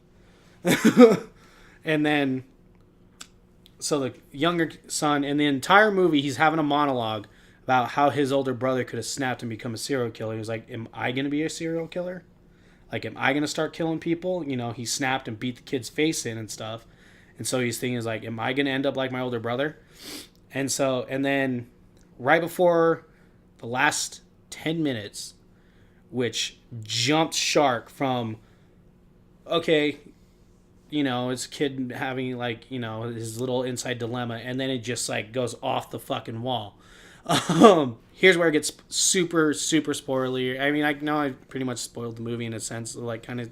Speaker 1: And then, so the younger son, in the entire movie, he's having a monologue about how his older brother could have snapped and become a serial killer. He was like, am I going to be a serial killer? Like, am I going to start killing people? He snapped and beat the kid's face in and stuff. And so he's thinking, like, am I going to end up like my older brother? And then right before the last 10 minutes, which jumped shark from, okay, it's a kid having, like, his little inside dilemma, and then it just, like, goes off the fucking wall. Here's where it gets super, super spoilery. I mean, I know I pretty much spoiled the movie in a sense, like, kind of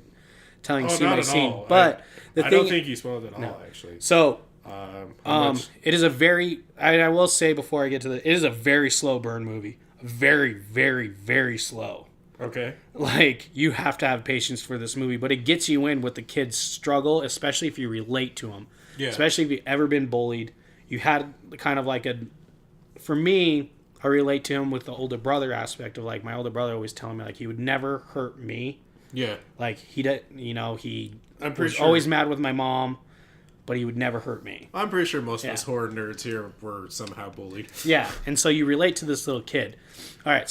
Speaker 1: telling scene by scene. But
Speaker 2: I don't think you spoiled it all, actually.
Speaker 1: So, it is a very, I will say before I get to it is a very slow burn movie. Very, very, very slow.
Speaker 2: Okay.
Speaker 1: Like, you have to have patience for this movie, but it gets you in with the kid's struggle, especially if you relate to him.
Speaker 2: Yeah.
Speaker 1: Especially if you've ever been bullied. You had kind of like for me, I relate to him with the older brother aspect of, like, my older brother always telling me, like, he would never hurt me.
Speaker 2: Yeah.
Speaker 1: Like, he
Speaker 2: I'm pretty
Speaker 1: was
Speaker 2: sure.
Speaker 1: always mad with my mom, but he would never hurt me.
Speaker 2: I'm pretty sure most of us horror nerds here were somehow bullied.
Speaker 1: Yeah, and so you relate to this little kid. All right,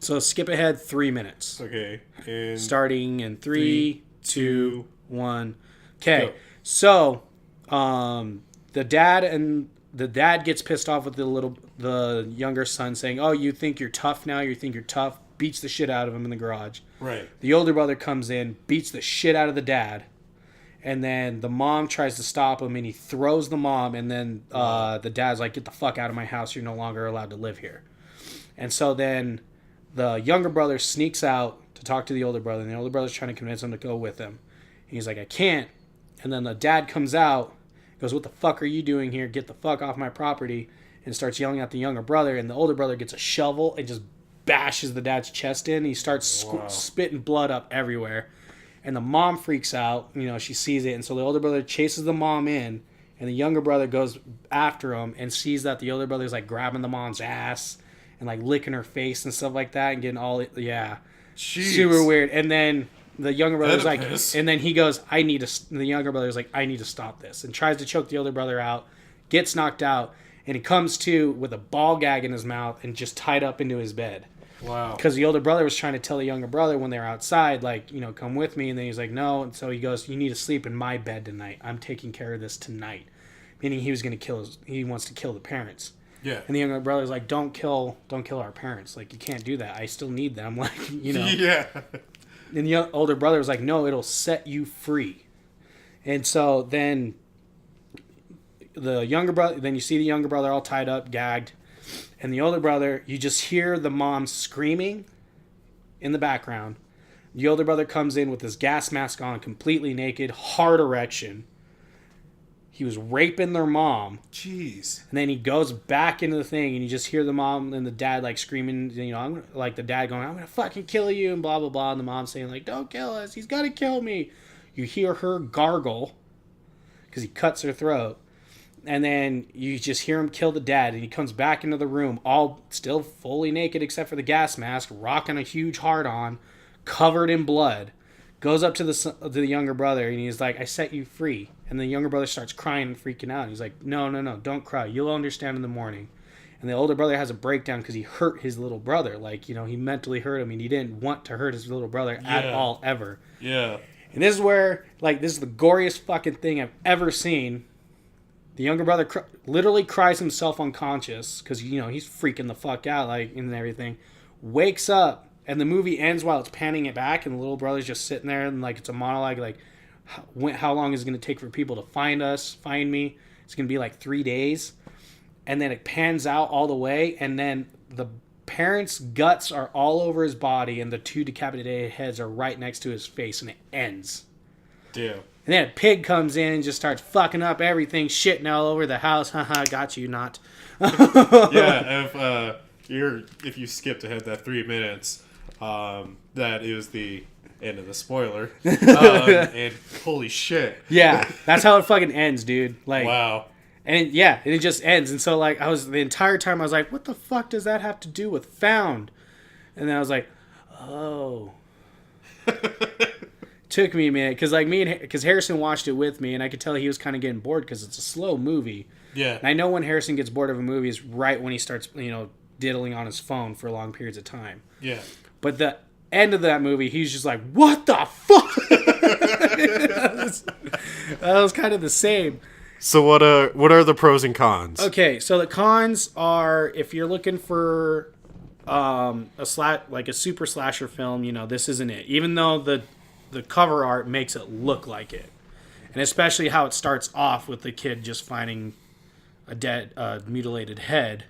Speaker 1: so skip ahead 3 minutes.
Speaker 2: Okay.
Speaker 1: Starting in 3, 2, 1. Okay.
Speaker 2: Go.
Speaker 1: So, the dad gets pissed off with the younger son, saying, "Oh, you think you're tough now? You think you're tough?" Beats the shit out of him in the garage.
Speaker 2: Right.
Speaker 1: The older brother comes in, beats the shit out of the dad, and then the mom tries to stop him, and he throws the mom, and then the dad's like, "Get the fuck out of my house! You're no longer allowed to live here." And so then the younger brother sneaks out to talk to the older brother, and the older brother's trying to convince him to go with him. And he's like, I can't. And then the dad comes out, goes, what the fuck are you doing here? Get the fuck off my property. And starts yelling at the younger brother, and the older brother gets a shovel and just bashes the dad's chest in. And he starts spitting blood up everywhere. And the mom freaks out. She sees it. And so the older brother chases the mom in, and the younger brother goes after him and sees that the older brother's, like, grabbing the mom's ass and, like, licking her face and stuff like that and getting all, Jeez. Super weird. And then the younger brother's like, and then he goes, the younger brother's like, I need to stop this, and tries to choke the older brother out, gets knocked out, and he comes to with a ball gag in his mouth and just tied up into his bed.
Speaker 2: Wow.
Speaker 1: Because the older brother was trying to tell the younger brother when they were outside, like, come with me, and then he's like, no, and so he goes, you need to sleep in my bed tonight. I'm taking care of this tonight. Meaning he wants to kill the parents.
Speaker 2: Yeah.
Speaker 1: And the younger brother's like, don't kill our parents. Like, you can't do that. I still need them. Like,
Speaker 2: Yeah.
Speaker 1: And the older brother was like, no, it'll set you free. And so then you see the younger brother all tied up, gagged. And the older brother, you just hear the mom screaming in the background. The older brother comes in with his gas mask on, completely naked, hard erection. He was raping their mom.
Speaker 2: Jeez.
Speaker 1: And then he goes back into the thing, and you just hear the mom and the dad, like, screaming, like, the dad going, I'm going to fucking kill you, and blah, blah, blah. And the mom saying, like, don't kill us. He's going to kill me. You hear her gargle because he cuts her throat. And then you just hear him kill the dad, and he comes back into the room, all still fully naked except for the gas mask, rocking a huge hard-on, covered in blood. Goes up to the younger brother, and he's like, I set you free. And the younger brother starts crying and freaking out. He's like, no, don't cry. You'll understand in the morning. And the older brother has a breakdown because he hurt his little brother. Like, he mentally hurt him, and he didn't want to hurt his little brother at all, ever.
Speaker 2: Yeah.
Speaker 1: And this is where, like, this is the goriest fucking thing I've ever seen. The younger brother literally cries himself unconscious because, he's freaking the fuck out, like, and everything. Wakes up, and the movie ends while it's panning it back, and the little brother's just sitting there, and, like, it's a monologue, like, how long is it going to take for people to find me? It's going to be, like, 3 days. And then it pans out all the way, and then the parents' guts are all over his body, and the 2 decapitated heads are right next to his face, and it ends.
Speaker 2: Damn.
Speaker 1: And then a pig comes in and just starts fucking up everything, shitting all over the house. Haha, got you, not.
Speaker 2: Yeah, if you skipped ahead that 3 minutes, that is the end of the spoiler. And holy shit.
Speaker 1: Yeah, that's how it fucking ends, dude. Like,
Speaker 2: wow.
Speaker 1: And it just ends. And so, like, the entire time I was like, what the fuck does that have to do with found? And then I was like, oh. Took me a minute because Harrison watched it with me, and I could tell he was kind of getting bored because it's a slow movie.
Speaker 2: Yeah.
Speaker 1: And I know when Harrison gets bored of a movie is right when he starts, diddling on his phone for long periods of time.
Speaker 2: Yeah.
Speaker 1: But the end of that movie, he's just like, what the fuck? That was kind of the same.
Speaker 2: So what are the pros and cons?
Speaker 1: Okay, so the cons are, if you're looking for a super slasher film, this isn't it. Even though the cover art makes it look like it. And especially how it starts off with the kid just finding a dead, mutilated head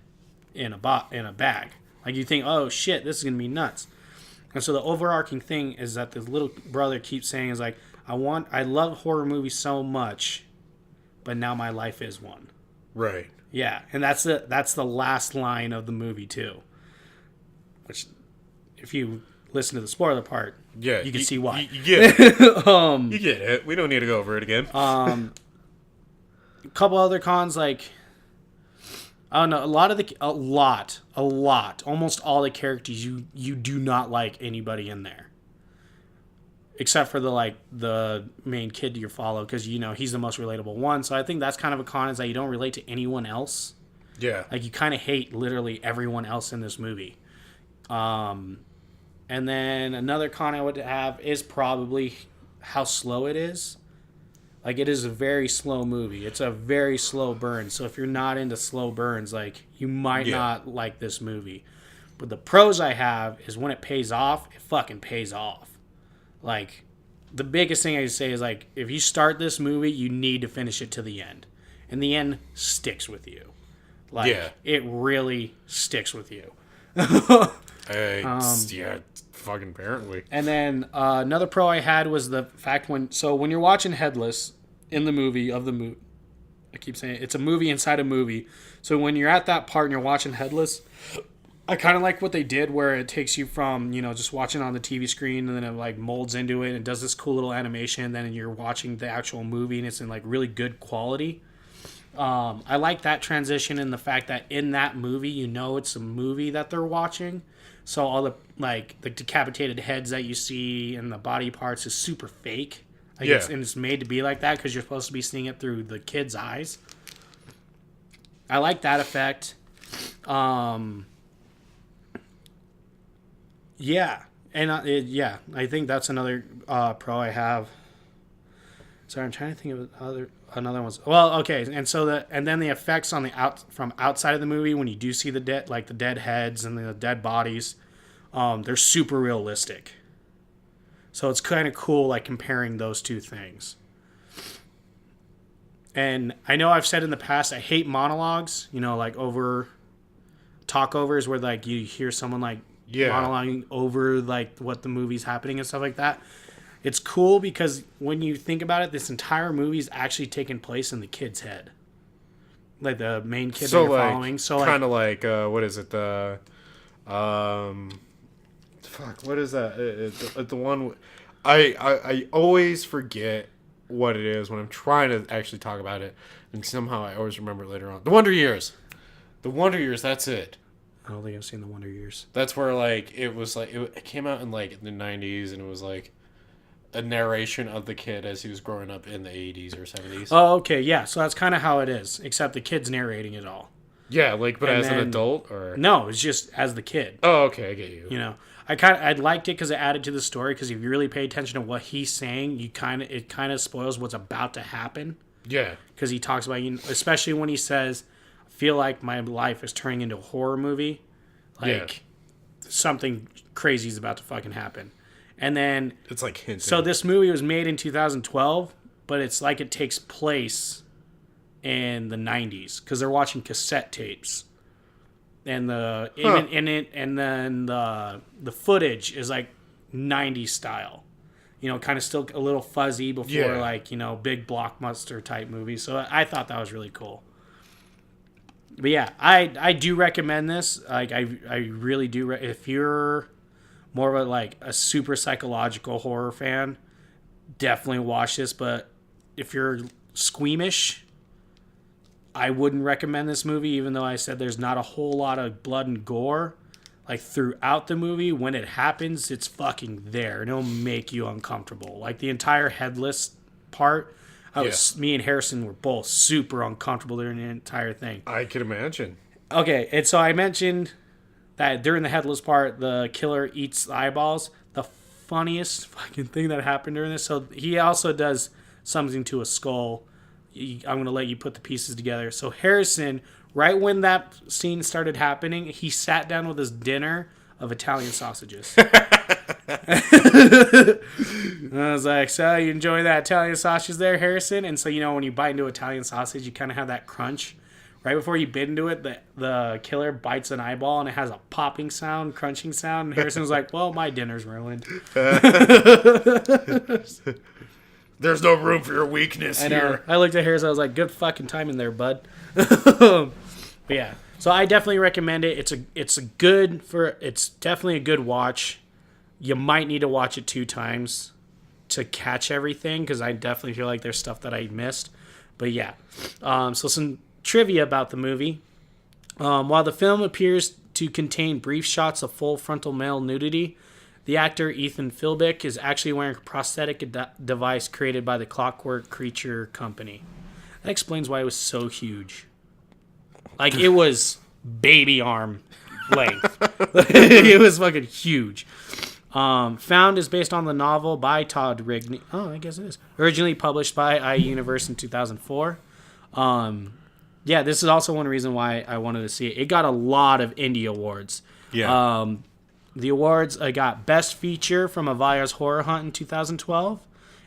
Speaker 1: in a bag. Like, you think, oh shit, this is going to be nuts. And so the overarching thing is that the little brother keeps saying is like, I love horror movies so much, but now my life is one.
Speaker 2: Right.
Speaker 1: Yeah, and that's the last line of the movie too. Which, if you listen to the spoiler part,
Speaker 2: yeah,
Speaker 1: you can see why.
Speaker 2: You get it. You get it. We don't need to go over it again.
Speaker 1: A couple other cons, like, I don't know, almost all the characters you do not like anybody in there, except for the main kid you follow, because he's the most relatable one. So I think that's kind of a con, is that you don't relate to anyone else.
Speaker 2: Yeah,
Speaker 1: like, you kind of hate literally everyone else in this movie. And then another con I would have is probably how slow it is. Like, it is a very slow movie. It's a very slow burn. So if you're not into slow burns, like, you might not like this movie. But the pros I have is when it pays off, it fucking pays off. Like, the biggest thing I can say is, like, if you start this movie, you need to finish it to the end. And the end sticks with you. Like, it really sticks with you.
Speaker 2: Fucking apparently.
Speaker 1: And then another pro I had was the fact when you're watching Headless in the movie I keep saying it's a movie inside a movie. So when you're at that part and you're watching Headless, I kind of like what they did, where it takes you from just watching on the TV screen, and then it like molds into it and it does this cool little animation, and then you're watching the actual movie and it's in like really good quality. I like that transition, and the fact that in that movie, it's a movie that they're watching. So all the decapitated heads that you see and the body parts is super fake. It's made to be like that because you're supposed to be seeing it through the kid's eyes. I like that effect. I think that's another pro I have. Sorry, I'm trying to think of another ones. Well, okay, and then the effects on from outside of the movie, when you do see the dead heads and the dead bodies, they're super realistic. So it's kind of cool, like, comparing those two things. And I know I've said in the past, I hate monologues, like over talkovers where like you hear someone like monologuing over like what the movie's happening and stuff like that. It's cool because when you think about it, this entire movie is actually taking place in the kid's head, like the main kid that you're following. So like,
Speaker 2: kind of like what is it? The what is that? The one I always forget what it is when I'm trying to actually talk about it, and somehow I always remember it later on. The Wonder Years. The Wonder Years. That's it.
Speaker 1: I don't think I've seen The Wonder Years.
Speaker 2: That's where like it was like it came out in like the 90s, and it was like a narration of the kid as he was growing up in the 80s or 70s.
Speaker 1: Oh, okay, yeah. So that's kind of how it is, except the kid's narrating it all.
Speaker 2: Yeah, like but as an adult or
Speaker 1: no, it's just as the kid.
Speaker 2: Oh, okay, I get you.
Speaker 1: You know, I liked it because it added to the story. Because if you really pay attention to what he's saying, it kind of spoils what's about to happen.
Speaker 2: Yeah,
Speaker 1: because he talks about, especially when he says, "I feel like my life is turning into a horror movie, like something crazy is about to fucking happen." And then
Speaker 2: it's like hinting.
Speaker 1: So this movie was made in 2012, but it's like it takes place in the 90s because they're watching cassette tapes. And the footage is like 90s style, kind of still a little fuzzy before big blockbuster type movies. So I thought that was really cool. But yeah, I do recommend this. Like I really do. If you're more of a super psychological horror fan, definitely watch this. But if you're squeamish, I wouldn't recommend this movie, even though I said there's not a whole lot of blood and gore. Like, throughout the movie, when it happens, it's fucking there. And it'll make you uncomfortable. Like, the entire headless part, me and Harrison were both super uncomfortable during the entire thing.
Speaker 2: I can imagine.
Speaker 1: Okay, and so I mentioned that during the headless part, the killer eats the eyeballs. The funniest fucking thing that happened during this. So he also does something to a skull. I'm going to let you put the pieces together. So Harrison, right when that scene started happening, he sat down with his dinner of Italian sausages. And I was like, so you enjoy that Italian sausage there, Harrison? And so, when you bite into Italian sausage, you kind of have that crunch. Right before you bit into it, the killer bites an eyeball, and it has a popping sound, crunching sound. And Harrison was like, well, my dinner's ruined.
Speaker 2: There's no room for your weakness here.
Speaker 1: I looked at Harrison. I was like, good fucking timing there, bud. But yeah, so I definitely recommend it. It's definitely a good watch. You might need to watch it 2 times to catch everything, because I definitely feel like there's stuff that I missed. But yeah, so some trivia about the movie. While the film appears to contain brief shots of full frontal male nudity, the actor Ethan Philbick is actually wearing a prosthetic device created by the Clockwork Creature Company. That explains why it was so huge. Like, it was baby arm length. It was fucking huge. Found is based on the novel by Todd Rigney. Oh, I guess it is. Originally published by iUniverse in 2004. Yeah, this is also one reason why I wanted to see it. It got a lot of indie awards.
Speaker 2: Yeah.
Speaker 1: The awards, I got Best Feature from Elvira's Horror Hunt in 2012.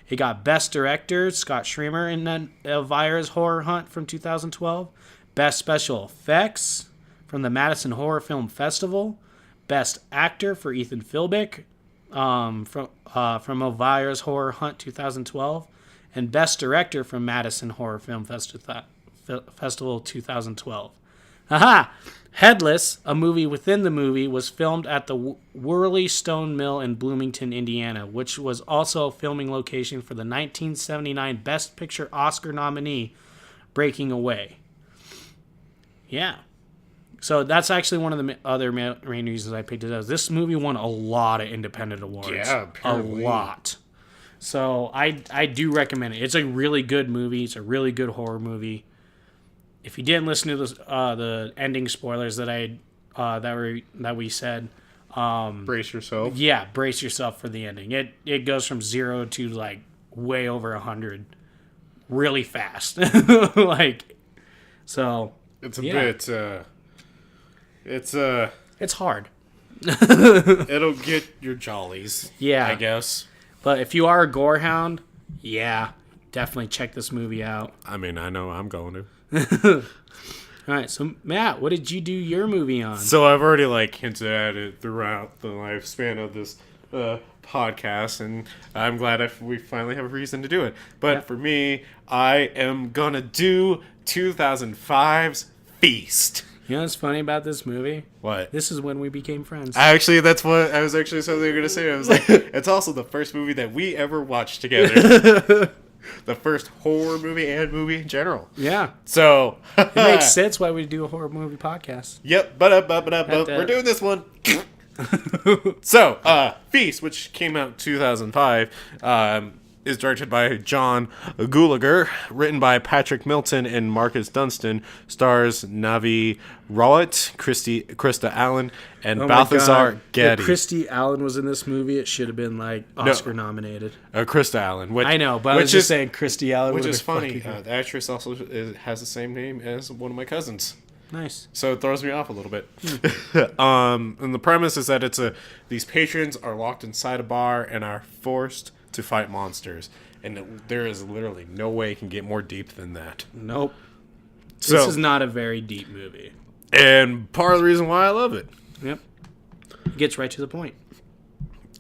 Speaker 1: It got Best Director, Scott Schremer in Elvira's Horror Hunt from 2012. Best Special Effects from the Madison Horror Film Festival. Best Actor for Ethan Philbick from Elvira's Horror Hunt 2012. And Best Director from Madison Horror Film Festival 2012. Aha! Headless, a movie within the movie, was filmed at the Worley Stone Mill in Bloomington, Indiana, which was also a filming location for the 1979 Best Picture Oscar nominee, Breaking Away. Yeah. So that's actually one of the other main reasons I picked it up. This movie won a lot of independent awards. Yeah, apparently. A lot. So I do recommend it. It's a really good movie. It's a really good horror movie. If you didn't listen to the ending spoilers that we said,
Speaker 2: brace yourself.
Speaker 1: Yeah, brace yourself for the ending. It goes from 0 to like way over 100, really fast. So
Speaker 2: it's a bit.
Speaker 1: It's hard.
Speaker 2: It'll get your jollies.
Speaker 1: Yeah,
Speaker 2: I guess.
Speaker 1: But if you are a gore hound, yeah, definitely check this movie out.
Speaker 2: I mean, I know I'm going to.
Speaker 1: All right, so Matt, what did you do your movie on?
Speaker 2: So I've already like hinted at it throughout the lifespan of this podcast, and I'm glad we finally have a reason to do it. But for me, I am gonna do 2005's Feast.
Speaker 1: You know what's funny about this movie?
Speaker 2: What?
Speaker 1: This is when we became friends.
Speaker 2: Actually, that's what I was actually something going to say. I was like, it's also the first movie that we ever watched together. The first horror movie and movie in general.
Speaker 1: Yeah.
Speaker 2: So
Speaker 1: it makes sense why we do a horror movie podcast.
Speaker 2: Yep. We're doing this one. So, Feast, which came out in 2005, is directed by John Gulager, written by Patrick Milton and Marcus Dunstan, stars Navi Rawat, Krista Allen, and Balthazar Getty.
Speaker 1: If Christy Allen was in this movie, it should have been like Oscar nominated.
Speaker 2: Krista Allen. Which,
Speaker 1: I know, but I was just saying Christy Allen.
Speaker 2: Which is funny. The actress also has the same name as one of my cousins.
Speaker 1: Nice.
Speaker 2: So it throws me off a little bit. And the premise is that these patrons are locked inside a bar and are forced to fight monsters, and there is literally no way it can get more deep than that.
Speaker 1: Nope. This is not a very deep movie,
Speaker 2: and part of the reason why I love it.
Speaker 1: Yep. It gets right to the point.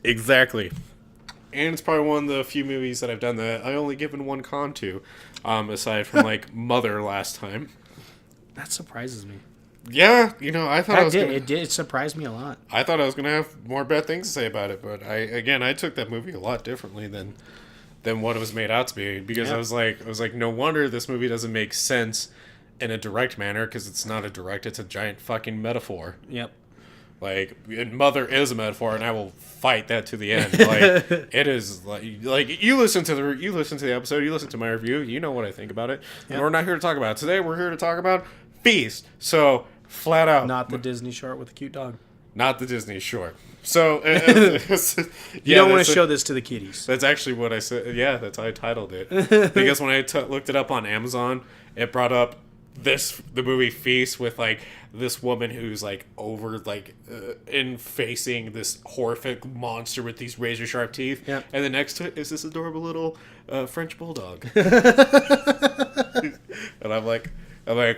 Speaker 2: Exactly. And it's probably one of the few movies that I've done that I only given one con to, aside from like Mother last time.
Speaker 1: That surprises me.
Speaker 2: Yeah, I thought
Speaker 1: it surprised me a lot.
Speaker 2: I thought I was gonna have more bad things to say about it, but I took that movie a lot differently than what it was made out to be, because I was like, no wonder this movie doesn't make sense in a direct manner, because it's not a direct, it's a giant fucking metaphor.
Speaker 1: Yep.
Speaker 2: Like, Mother is a metaphor, and I will fight that to the end. Like, it is like you listen to the episode, you listen to my review, you know what I think about it. Yep. And we're not here to talk about it today. We're here to talk about Feast. So. Flat out.
Speaker 1: Not the Disney short with a cute dog.
Speaker 2: Not the Disney short. So,
Speaker 1: you don't want to show this to the kiddies.
Speaker 2: That's actually what I said. Yeah, that's how I titled it. Because when I looked it up on Amazon, it brought up the movie Feast with like this woman who's like over in facing this horrific monster with these razor sharp teeth.
Speaker 1: Yep.
Speaker 2: And the next to it is this adorable little French bulldog. And I'm like,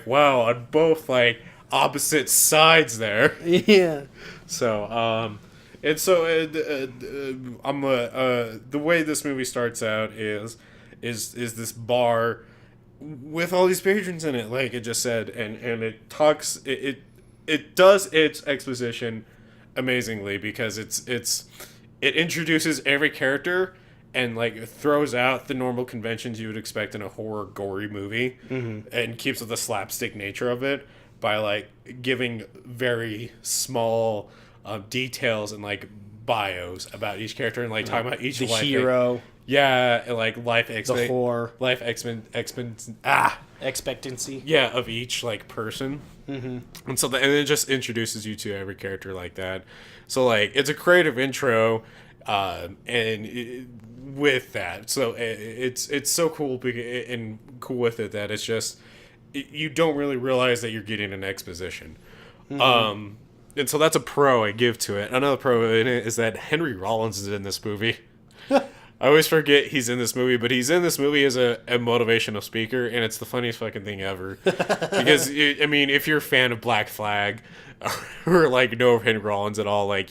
Speaker 2: wow, on both like opposite sides there.
Speaker 1: Yeah.
Speaker 2: So, the way this movie starts out is this bar with all these patrons in it, like it just said, and it talks, it does its exposition amazingly, because it introduces every character and like throws out the normal conventions you would expect in a horror gory movie, and keeps with the slapstick nature of it by like giving very small details and like bios about each character, and like talking about each
Speaker 1: the hero.
Speaker 2: Yeah, and like
Speaker 1: expectancy.
Speaker 2: Yeah, of each like person. And so and it just introduces you to every character like that. So like it's a creative intro, with that, so it's so cool and cool with it that it's just you don't really realize that you're getting an exposition. And so that's a pro I give to it. Another pro in it is that Henry Rollins is in this movie. I always forget he's in this movie, but he's in this movie as a motivational speaker, and it's the funniest fucking thing ever. Because, if you're a fan of Black Flag, or, like, know of Henry Rollins at all, like,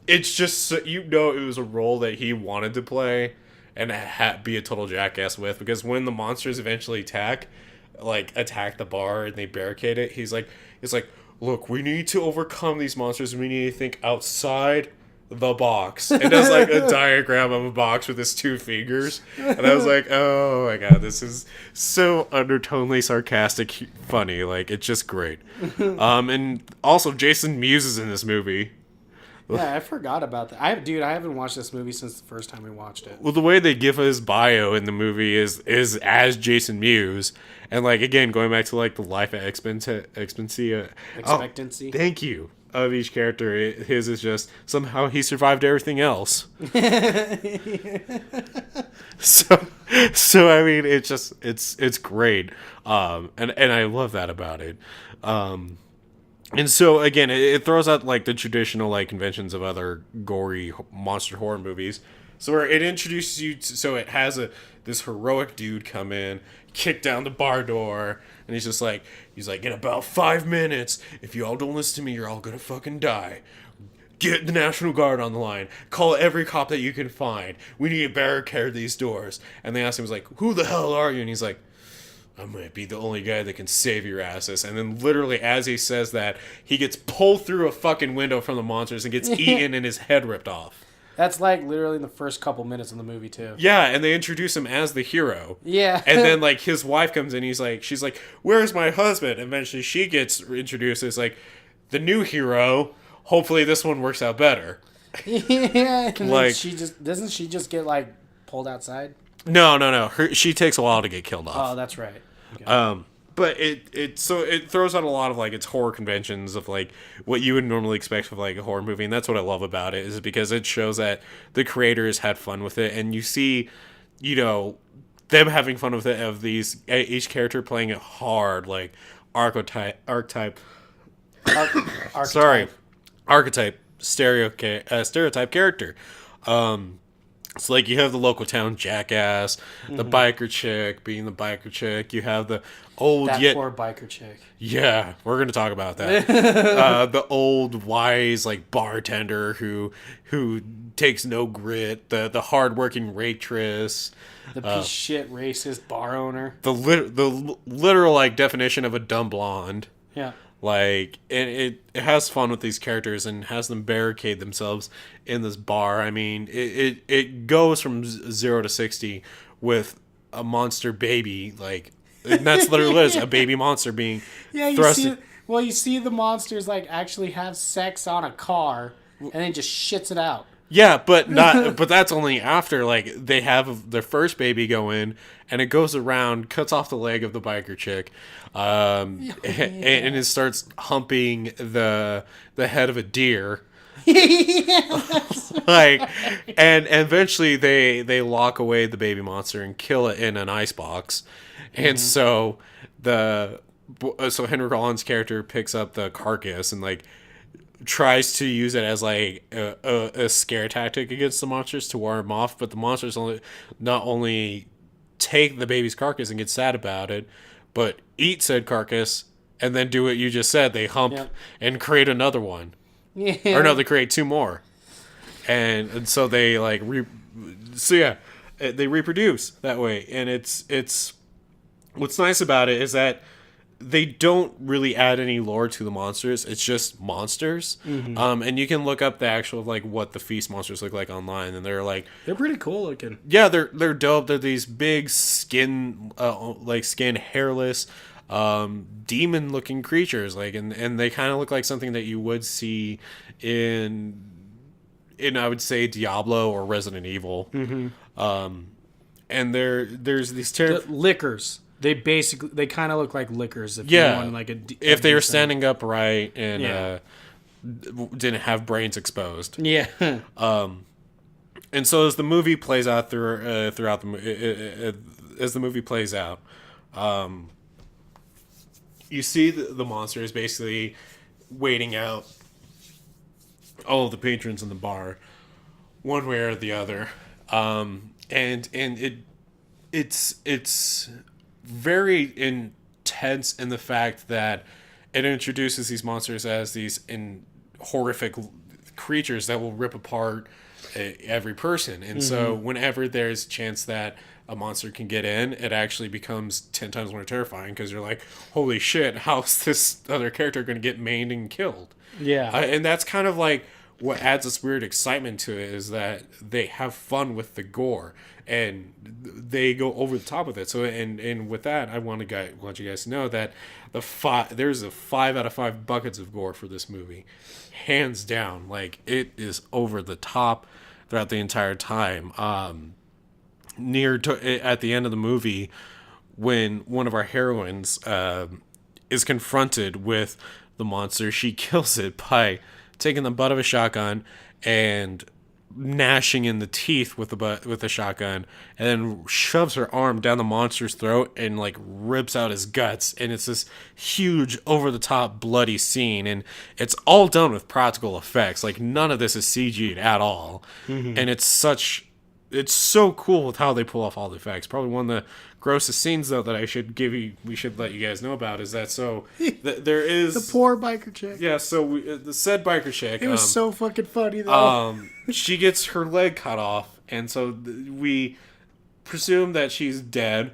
Speaker 2: it's just, it was a role that he wanted to play and be a total jackass with, because when the monsters eventually attack the bar and they barricade it, it's like, look, we need to overcome these monsters, and we need to think outside the box. And does like a diagram of a box with his two fingers, and I was like, oh my god, this is so undertonely sarcastic funny, like it's just great. And also Jason Mewes is in this movie.
Speaker 1: Yeah, I forgot about that. I haven't watched this movie since the first time we watched it.
Speaker 2: Well, the way they give his bio in the movie is as Jason Mewes, and like again going back to like the life expectancy. Thank you. Of each character, his is just somehow he survived everything else. So I mean, it's great, and I love that about it. And so again, it throws out like the traditional like conventions of other gory monster horror movies, So where it introduces you to, so it has this heroic dude come in, kick down the bar door, and he's like, in about 5 minutes, if you all don't listen to me, you're all gonna fucking die. Get the National Guard on the line. Call every cop that you can find. We need to barricade these doors. And they ask him, like, who the hell are you? And he's like, I might be the only guy that can save your asses. And then literally as he says that, he gets pulled through a fucking window from the monsters and gets eaten and his head ripped off.
Speaker 1: That's like literally in the first couple minutes of the movie too.
Speaker 2: Yeah, and they introduce him as the hero.
Speaker 1: Yeah.
Speaker 2: And then like his wife comes in, she's like, where's my husband? And eventually she gets introduced as like the new hero. Hopefully this one works out better.
Speaker 1: Yeah. And like doesn't she just get like pulled outside?
Speaker 2: No. She takes a while to get killed off.
Speaker 1: Oh, that's right. Okay.
Speaker 2: But it throws out a lot of like its horror conventions of like what you would normally expect of like a horror movie, and that's what I love about it, is because it shows that the creators had fun with it, and you see, them having fun with it, of these each character playing a hard like archetype stereotype character. It's like you have the local town jackass, the biker chick being the biker chick. You have the old
Speaker 1: poor biker chick.
Speaker 2: Yeah, we're gonna talk about that. The old wise like bartender who takes no grit. The hardworking waitress.
Speaker 1: The piece of shit racist bar owner.
Speaker 2: The literal like definition of a dumb blonde.
Speaker 1: Yeah.
Speaker 2: Like, it has fun with these characters and has them barricade themselves in this bar. I mean, it goes from 0 to 60 with a monster baby, like, and that's literally what it is, a baby monster being thrust.
Speaker 1: You see the monsters like actually have sex on a car and then just shits it out.
Speaker 2: Yeah, but that's only after like they have their first baby go in, and it goes around, cuts off the leg of the biker chick, and it starts humping the head of a deer. Like, and eventually they lock away the baby monster and kill it in an ice box, and so Henry Rollins' character picks up the carcass and like tries to use it as like a scare tactic against the monsters to ward them off, but the monsters not only take the baby's carcass and get sad about it, but eat said carcass and then do what you just said. They hump and create another one. Yeah. Or no, they create two more. And so they like they reproduce that way. And it's what's nice about it is that they don't really add any lore to the monsters. It's just monsters. Mm-hmm. And you can look up the actual like what the feast monsters look like online, and they're
Speaker 1: pretty cool looking.
Speaker 2: Yeah, they're dope. They're these big skin hairless demon looking creatures, like, and they kind of look like something that you would see in I would say Diablo or Resident Evil. Mm-hmm. And there's these
Speaker 1: liquors. They kind of look like liquors. If you want like
Speaker 2: if they were standing upright and didn't have brains exposed.
Speaker 1: Yeah.
Speaker 2: And so as the movie plays out throughout you see the monster is basically waiting out all of the patrons in the bar, one way or the other, and it's very intense in the fact that it introduces these monsters as these horrific creatures that will rip apart every person. And so whenever there's a chance that a monster can get in, it actually becomes 10 times more terrifying, because you're like, holy shit, how's this other character going to get maimed and killed?
Speaker 1: Yeah.
Speaker 2: And that's kind of like what adds this weird excitement to it, is that they have fun with the gore and they go over the top of it. So and with that, I want you guys to know that there's a 5 out of 5 buckets of gore for this movie, hands down. Like, it is over the top throughout the entire time. At the end of the movie, when one of our heroines is confronted with the monster, she kills it by taking the butt of a shotgun and gnashing in the teeth with the shotgun, and then shoves her arm down the monster's throat and like rips out his guts. And it's this huge over the top bloody scene, and it's all done with practical effects. Like, none of this is CG'd at all. Mm-hmm. And it's such it's so cool with how they pull off all the effects. Probably one of the grossest scenes though that we should let you guys know about is that there is
Speaker 1: the poor biker chick.
Speaker 2: Yeah, so the said biker chick.
Speaker 1: It was so fucking funny though.
Speaker 2: She gets her leg cut off, and so we presume that she's dead,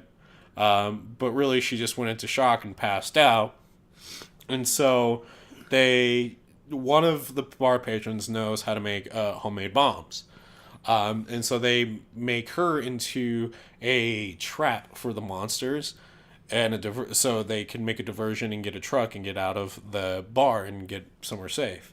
Speaker 2: but really she just went into shock and passed out. And so one of the bar patrons knows how to make homemade bombs. And so they make her into a trap for the monsters, and so they can make a diversion and get a truck and get out of the bar and get somewhere safe.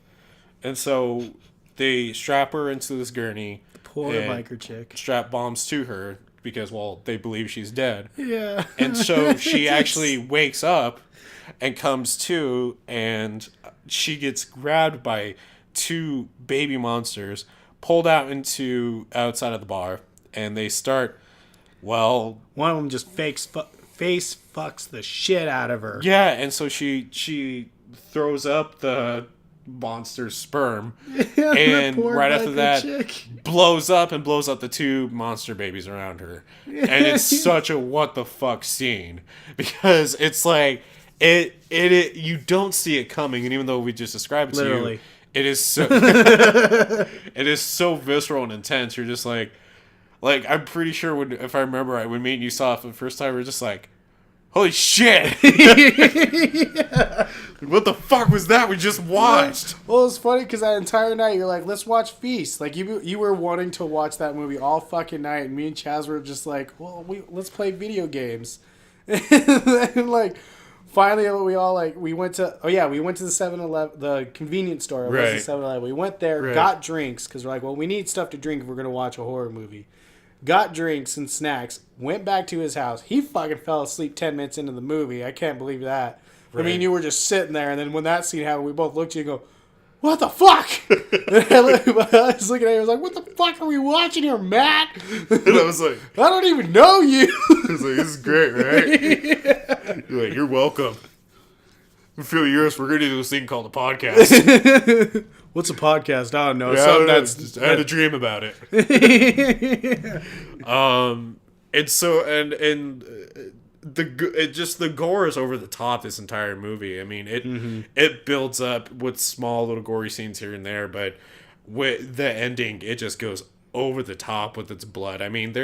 Speaker 2: And so they strap her into this gurney.
Speaker 1: Poor biker chick.
Speaker 2: Strap bombs to her because, well, they believe she's dead.
Speaker 1: Yeah.
Speaker 2: And so she actually wakes up and comes to, and she gets grabbed by two baby monsters, pulled out into outside of the bar, and they start, well...
Speaker 1: One of them just face fucks the shit out of her.
Speaker 2: Yeah, and so she throws up the monster's sperm, and right after that blows up the two monster babies around her. And it's such a what the fuck scene, because it's like it you don't see it coming, and even though we just described it to you, it is so it is so visceral and intense. You're just like I'm pretty sure if I remember right, when me and you saw it for the first time, we were just like, holy shit!
Speaker 1: Yeah.
Speaker 2: What the fuck was that we just watched?
Speaker 1: Well, it's funny because that entire night you're like, let's watch Feast. Like you were wanting to watch that movie all fucking night, and me and Chaz were just like, well, let's play video games. And like, finally, we went to the 7-Eleven, the convenience store. It was the 7-Eleven. We went there, got drinks because we're like, well, we need stuff to drink if we're gonna watch a horror movie. Got drinks and snacks. Went back to his house. He fucking fell asleep 10 minutes into the movie. I can't believe that. Right. I mean, you were just sitting there, and then when that scene happened, we both looked at you and go, what the fuck? I was looking at you, I was like, what the fuck are we watching here, Matt?
Speaker 2: And I was like,
Speaker 1: I don't even know you.
Speaker 2: I was like, this is great, right? Yeah. You're like, you're welcome. In a few years, we're going to do this thing called a podcast.
Speaker 1: What's a podcast? I don't know.
Speaker 2: Yeah, I had a dream about it. And so, the gore is over the top this entire movie. I mean, it builds up with small little gory scenes here and there, but with the ending, it just goes over the top with its blood. I mean,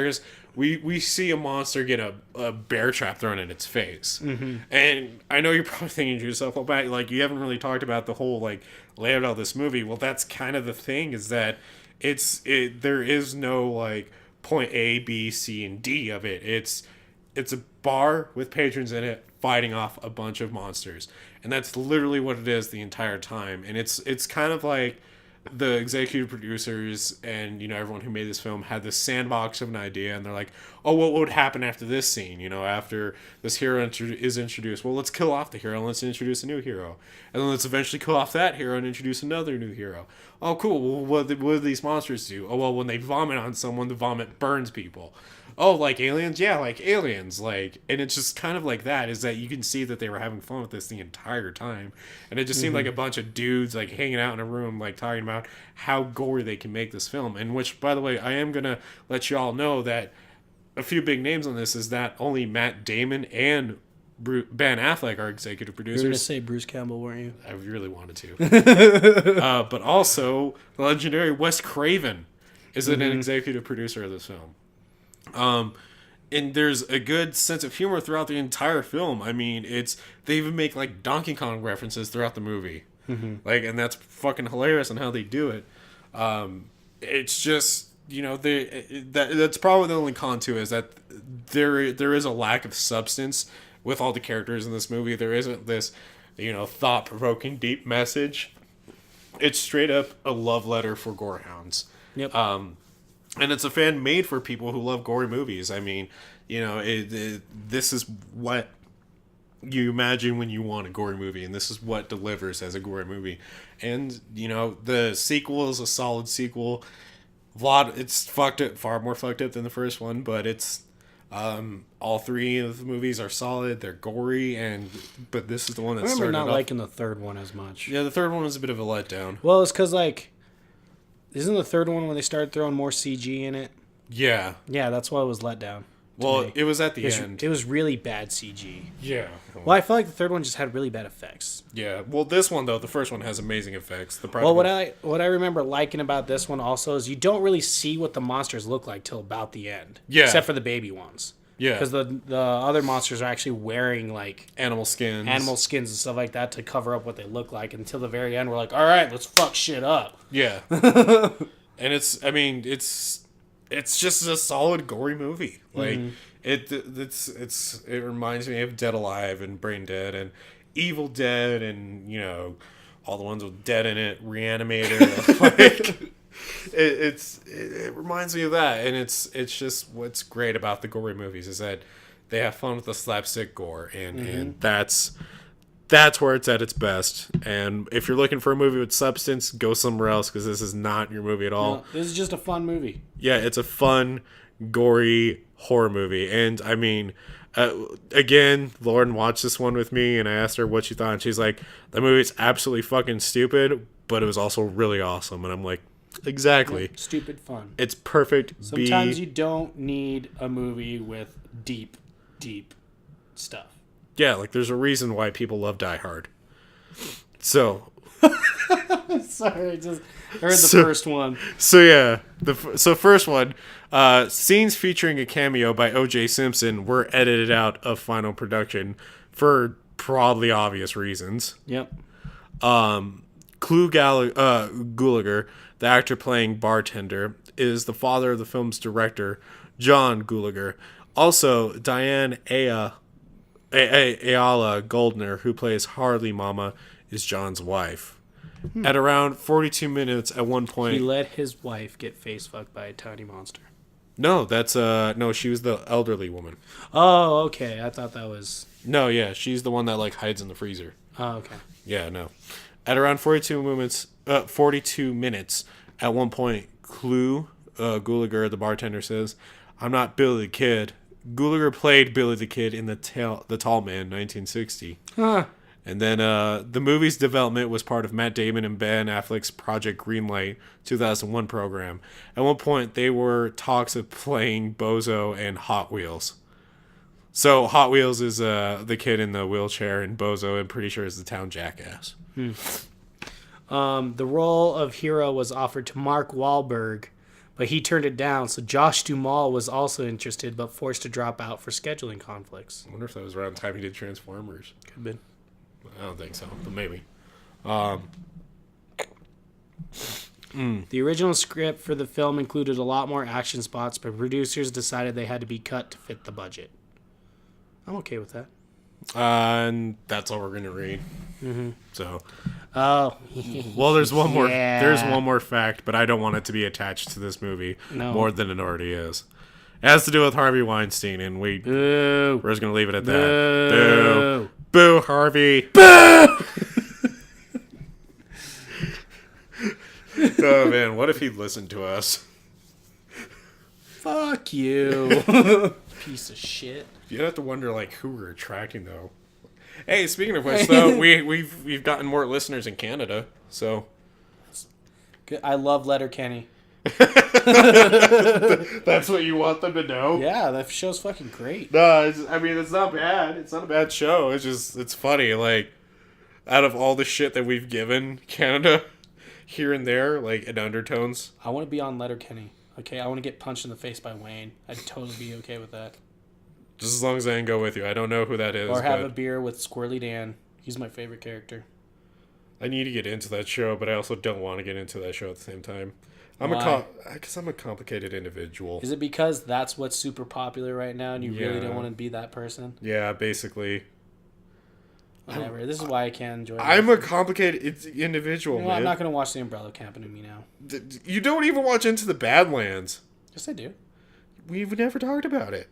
Speaker 2: we see a monster get a bear trap thrown in its face, and I know you're probably thinking to yourself, well, Matt, like, you haven't really talked about the whole like layout of this movie. Well, that's kind of the thing, is that there is no like point A, B, C, and D of it. It's a bar with patrons in it fighting off a bunch of monsters, and that's literally what it is the entire time. And it's kind of like the executive producers and everyone who made this film had this sandbox of an idea, and they're like, oh, what would happen after this scene? After this hero is introduced, well, let's kill off the hero and let's introduce a new hero, and then let's eventually kill off that hero and introduce another new hero. Oh, cool. Well, what do these monsters do? Oh, well, when they vomit on someone, the vomit burns people. Oh, like aliens? Yeah, like aliens. Like, and it's just kind of like that, is that you can see that they were having fun with this the entire time. And it just seemed like a bunch of dudes, like, hanging out in a room, like, talking about how gory they can make this film. And which, by the way, I am going to let you all know that a few big names on this is that only Matt Damon and Ben Affleck are executive producers.
Speaker 1: You were going to say Bruce Campbell, weren't you?
Speaker 2: I really wanted to. But also, the legendary Wes Craven is an executive producer of this film. And there's a good sense of humor throughout the entire film. I mean, they even make like Donkey Kong references throughout the movie, like, and that's fucking hilarious on how they do it. It's just that's probably the only con to it, is that there is a lack of substance with all the characters in this movie. There isn't this thought-provoking deep message. It's straight up a love letter for gorehounds.
Speaker 1: Yep.
Speaker 2: And it's a fan made for people who love gory movies. I mean, this is what you imagine when you want a gory movie, and this is what delivers as a gory movie. And the sequel is a solid sequel. It's fucked up, far more fucked up than the first one, but it's all three of the movies are solid. They're gory, but this is the one that started. I remember
Speaker 1: not liking the third one as much.
Speaker 2: Yeah, the third one was a bit of a letdown.
Speaker 1: Well, it's because isn't the third one when they started throwing more CG in it?
Speaker 2: Yeah.
Speaker 1: Yeah, that's why it was let down.
Speaker 2: Well, it was at the end.
Speaker 1: It was really bad CG.
Speaker 2: Yeah.
Speaker 1: Well, I feel like the third one just had really bad effects.
Speaker 2: Yeah. Well, this one though, the first one has amazing effects.
Speaker 1: Well, what I remember liking about this one also is you don't really see what the monsters look like till about the end.
Speaker 2: Yeah.
Speaker 1: Except for the baby ones.
Speaker 2: Yeah.
Speaker 1: Because the other monsters are actually wearing like
Speaker 2: animal skins
Speaker 1: and stuff like that to cover up what they look like. Until the very end, we're like, all right, let's fuck shit up.
Speaker 2: Yeah. And it's just a solid gory movie. Like it reminds me of Dead Alive and Brain Dead and Evil Dead and all the ones with dead in it, Reanimator. Like it reminds me of that, and it's just what's great about the gory movies is that they have fun with the slapstick gore, and that's where it's at its best. And if you're looking for a movie with substance, go somewhere else, because this is not your movie at all.
Speaker 1: No, this is just a fun movie.
Speaker 2: Yeah, it's a fun, gory horror movie. And I mean, again, Lauren watched this one with me, and I asked her what she thought, and she's like, the movie's absolutely fucking stupid, but it was also really awesome. And I'm like, exactly.
Speaker 1: Yeah, stupid fun.
Speaker 2: It's perfect.
Speaker 1: Sometimes you don't need a movie with deep stuff.
Speaker 2: Yeah, like there's a reason why people love Die Hard. So.
Speaker 1: Sorry, I just heard the first one.
Speaker 2: So yeah, first one, scenes featuring a cameo by O.J. Simpson were edited out of final production for probably obvious reasons.
Speaker 1: Yep.
Speaker 2: Gulager, the actor playing bartender, is the father of the film's director, John Gulager. Also, Diane Ayala Goldner, who plays Harley Mama, is John's wife. At around 42 minutes, at one point,
Speaker 1: he let his wife get face fucked by a tiny monster.
Speaker 2: No, she was the elderly woman.
Speaker 1: Oh, okay. I thought that was.
Speaker 2: No, yeah, she's the one that like hides in the freezer.
Speaker 1: Oh, okay.
Speaker 2: Yeah, no. At around 42 minutes, at one point, Gulager, the bartender, says, "I'm not Billy the Kid." Gulager played Billy the Kid in the Tall Man, 1960.
Speaker 1: Huh.
Speaker 2: And then the movie's development was part of Matt Damon and Ben Affleck's Project Greenlight 2001 program. At one point, they were talks of playing Bozo and Hot Wheels. So Hot Wheels is the kid in the wheelchair, and Bozo, I'm pretty sure, is the town jackass.
Speaker 1: The role of hero was offered to Mark Wahlberg, but he turned it down. So Josh Duhamel was also interested, but forced to drop out for scheduling conflicts.
Speaker 2: I wonder if that was around the time he did Transformers.
Speaker 1: Could have been.
Speaker 2: I don't think so, but maybe.
Speaker 1: The original script for the film included a lot more action spots, but producers decided they had to be cut to fit the budget. I'm okay with that.
Speaker 2: And that's all we're going to read.
Speaker 1: Mm-hmm.
Speaker 2: So,
Speaker 1: well,
Speaker 2: there's one more.
Speaker 1: Yeah.
Speaker 2: There's one more fact, but I don't want it to be attached to this movie more than it already is. It has to do with Harvey Weinstein, and we're just going to leave it at that. Boo! Boo, Harvey! Boo! Oh man, what if he listened to us?
Speaker 1: Fuck you, piece of shit.
Speaker 2: You'd have to wonder like who we're attracting though. Hey, speaking of which, though, we've gotten more listeners in Canada, so
Speaker 1: I love Letterkenny.
Speaker 2: That's what you want them to know?
Speaker 1: Yeah, that show's fucking great.
Speaker 2: No, it's not bad. It's not a bad show. It's funny. Like, out of all the shit that we've given Canada, here and there, like in undertones.
Speaker 1: I want to be on Letterkenny. Okay, I want to get punched in the face by Wayne. I'd totally be okay with that.
Speaker 2: Just as long as I can go with you. I don't know who that is.
Speaker 1: Or have a beer with Squirrely Dan. He's my favorite character.
Speaker 2: I need to get into that show, but I also don't want to get into that show at the same time. Because I'm a complicated individual.
Speaker 1: Is it because that's what's super popular right now and you really don't want to be that person?
Speaker 2: Yeah, basically.
Speaker 1: Whatever. This is why I can't enjoy it.
Speaker 2: I'm a complicated individual, man.
Speaker 1: I'm not going to watch The Umbrella Academy now.
Speaker 2: You don't even watch Into the Badlands.
Speaker 1: Yes, I do.
Speaker 2: We've never talked about it.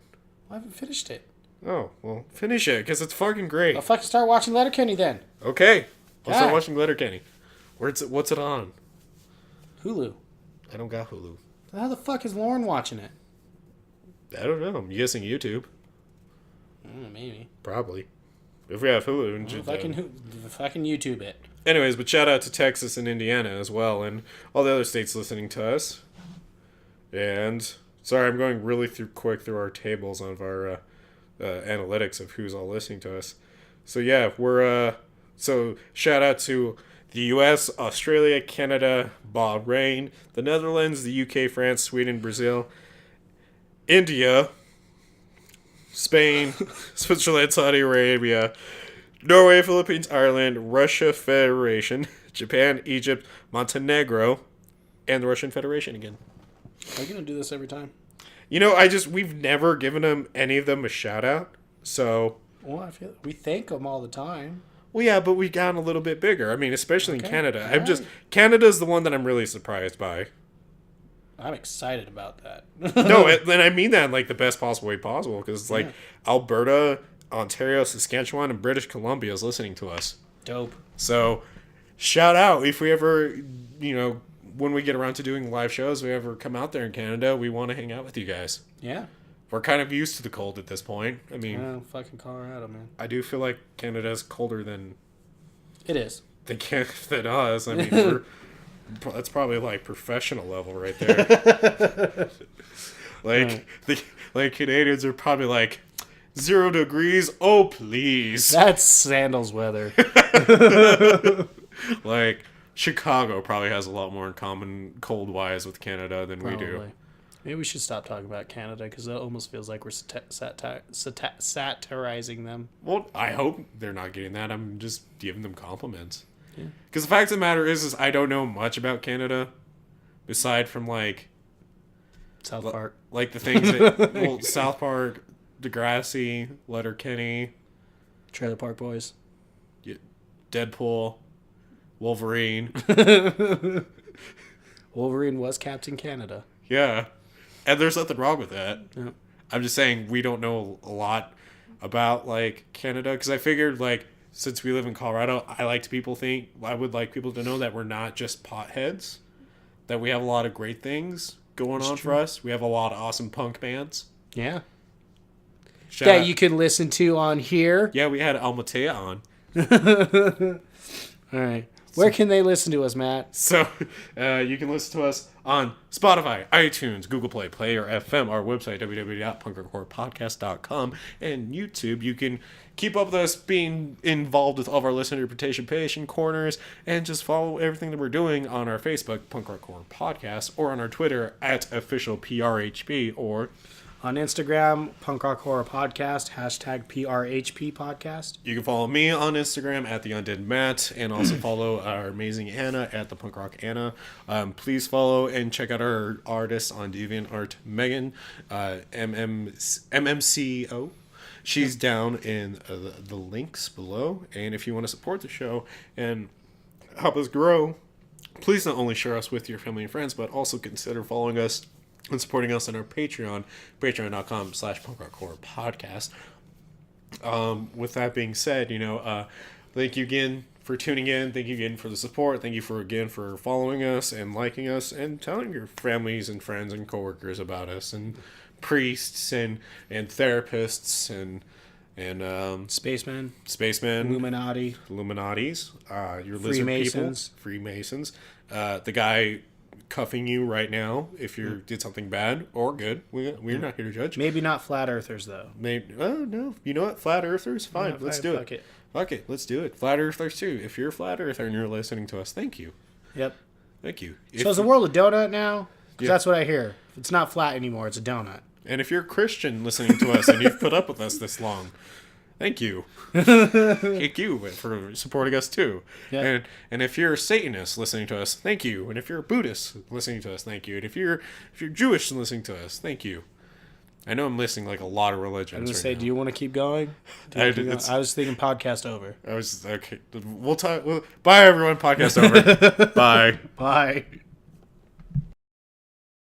Speaker 1: I haven't finished it.
Speaker 2: Oh, well, finish it, because it's fucking great.
Speaker 1: I'll fucking start watching Letterkenny then.
Speaker 2: Okay. I'll start watching Letterkenny. What's it on?
Speaker 1: Hulu.
Speaker 2: I don't got Hulu.
Speaker 1: How the fuck is Lauren watching it?
Speaker 2: I don't know. I'm guessing YouTube.
Speaker 1: Maybe.
Speaker 2: Probably. If we have Hulu.
Speaker 1: If I can YouTube it.
Speaker 2: Anyways, but shout out to Texas and Indiana as well, and all the other states listening to us. And Sorry, I'm going really quick through our tables of our analytics of who's all listening to us. So yeah, we're so shout out to the U.S., Australia, Canada, Bahrain, the Netherlands, the U.K., France, Sweden, Brazil, India, Spain, Switzerland, Saudi Arabia, Norway, Philippines, Ireland, Russia Federation, Japan, Egypt, Montenegro, and the Russian Federation again.
Speaker 1: Are you gonna do this every time?
Speaker 2: You know, we've never given any of them a shout out, so.
Speaker 1: Well, I feel we thank them all the time.
Speaker 2: Well, yeah, but we got a little bit bigger. I mean, especially in Canada.
Speaker 1: Right.
Speaker 2: Canada's the one that I'm really surprised by.
Speaker 1: I'm excited about that.
Speaker 2: No, and I mean that in like the best possible way possible, because like Alberta, Ontario, Saskatchewan, and British Columbia is listening to us.
Speaker 1: Dope.
Speaker 2: So, shout out if we ever, when we get around to doing live shows, we ever come out there in Canada, we want to hang out with you guys.
Speaker 1: Yeah.
Speaker 2: We're kind of used to the cold at this point. I mean,
Speaker 1: fucking Colorado, man.
Speaker 2: I do feel like Canada's colder than
Speaker 1: it is.
Speaker 2: Than us. I mean, that's probably like professional level right there. Like Canadians are probably like 0 degrees. Oh please.
Speaker 1: That's sandals weather.
Speaker 2: Like Chicago probably has a lot more in common cold wise with Canada than we do.
Speaker 1: Maybe we should stop talking about Canada because it almost feels like we're satirizing them.
Speaker 2: Well, I hope they're not getting that. I'm just giving them compliments. Because the fact of the matter is I don't know much about Canada, aside from like
Speaker 1: South Park,
Speaker 2: like the things that South Park, Degrassi, Letterkenny,
Speaker 1: Trailer Park Boys,
Speaker 2: Deadpool, Wolverine.
Speaker 1: Wolverine was Captain Canada.
Speaker 2: Yeah. And there's nothing wrong with that.
Speaker 1: Yeah.
Speaker 2: I'm just saying we don't know a lot about like Canada, because I figured like since we live in Colorado, I would like people to know that we're not just potheads, that we have a lot of great things going on for us. We have a lot of awesome punk bands.
Speaker 1: Yeah.
Speaker 2: Shout out.
Speaker 1: You can listen to on here.
Speaker 2: Yeah, we had Almatea on.
Speaker 1: All right. Where can they listen to us, Matt?
Speaker 2: So, you can listen to us on Spotify, iTunes, Google Play, Player FM, our website, www.punkrockhorrorpodcast.com, and YouTube. You can keep up with us being involved with all of our listener participation corners, and just follow everything that we're doing on our Facebook, Punk Rock Horror Podcast, or on our Twitter, @officialPRHP, or
Speaker 1: on Instagram, Punk Rock Horror Podcast, #PRHP Podcast.
Speaker 2: You can follow me on Instagram @The Undead Matt, and also follow our amazing Anna @The Punk Rock Anna. Please follow and check out our artists on DeviantArt, Megan, MMCO. She's down in the links below. And if you want to support the show and help us grow, please not only share us with your family and friends, but also consider following us and supporting us on our Patreon, patreon.com/punkrockhorrorpodcast. With that being said, thank you again for tuning in. Thank you again for the support. Thank you for following us and liking us and telling your families and friends and coworkers about us, and priests and therapists and
Speaker 1: spacemen,
Speaker 2: Illuminatis, your
Speaker 1: Freemasons.
Speaker 2: lizard people, Freemasons, the guy cuffing you right now if you did something bad or good. We're not here to judge.
Speaker 1: Maybe not flat earthers though.
Speaker 2: Maybe. Oh no, you know what? Flat earthers, fine. Let's do it. Fuck it. Let's do it. Flat earthers too. If you're a flat earther and you're listening to us, thank you.
Speaker 1: Yep.
Speaker 2: Thank you.
Speaker 1: So is the world a donut now? Because that's what I hear. It's not flat anymore. It's a donut.
Speaker 2: And if you're a Christian listening to us and you've put up with us this long, thank you. Thank you for supporting us too. Yep. And if you're a Satanist listening to us, thank you. And if you're a Buddhist listening to us, thank you. And if you're Jewish and listening to us, thank you. I know I'm listing like a lot of religions.
Speaker 1: I was gonna say, do you want to keep going? I was thinking podcast over.
Speaker 2: Okay. We'll talk. Bye everyone. Podcast over. Bye.
Speaker 1: Bye.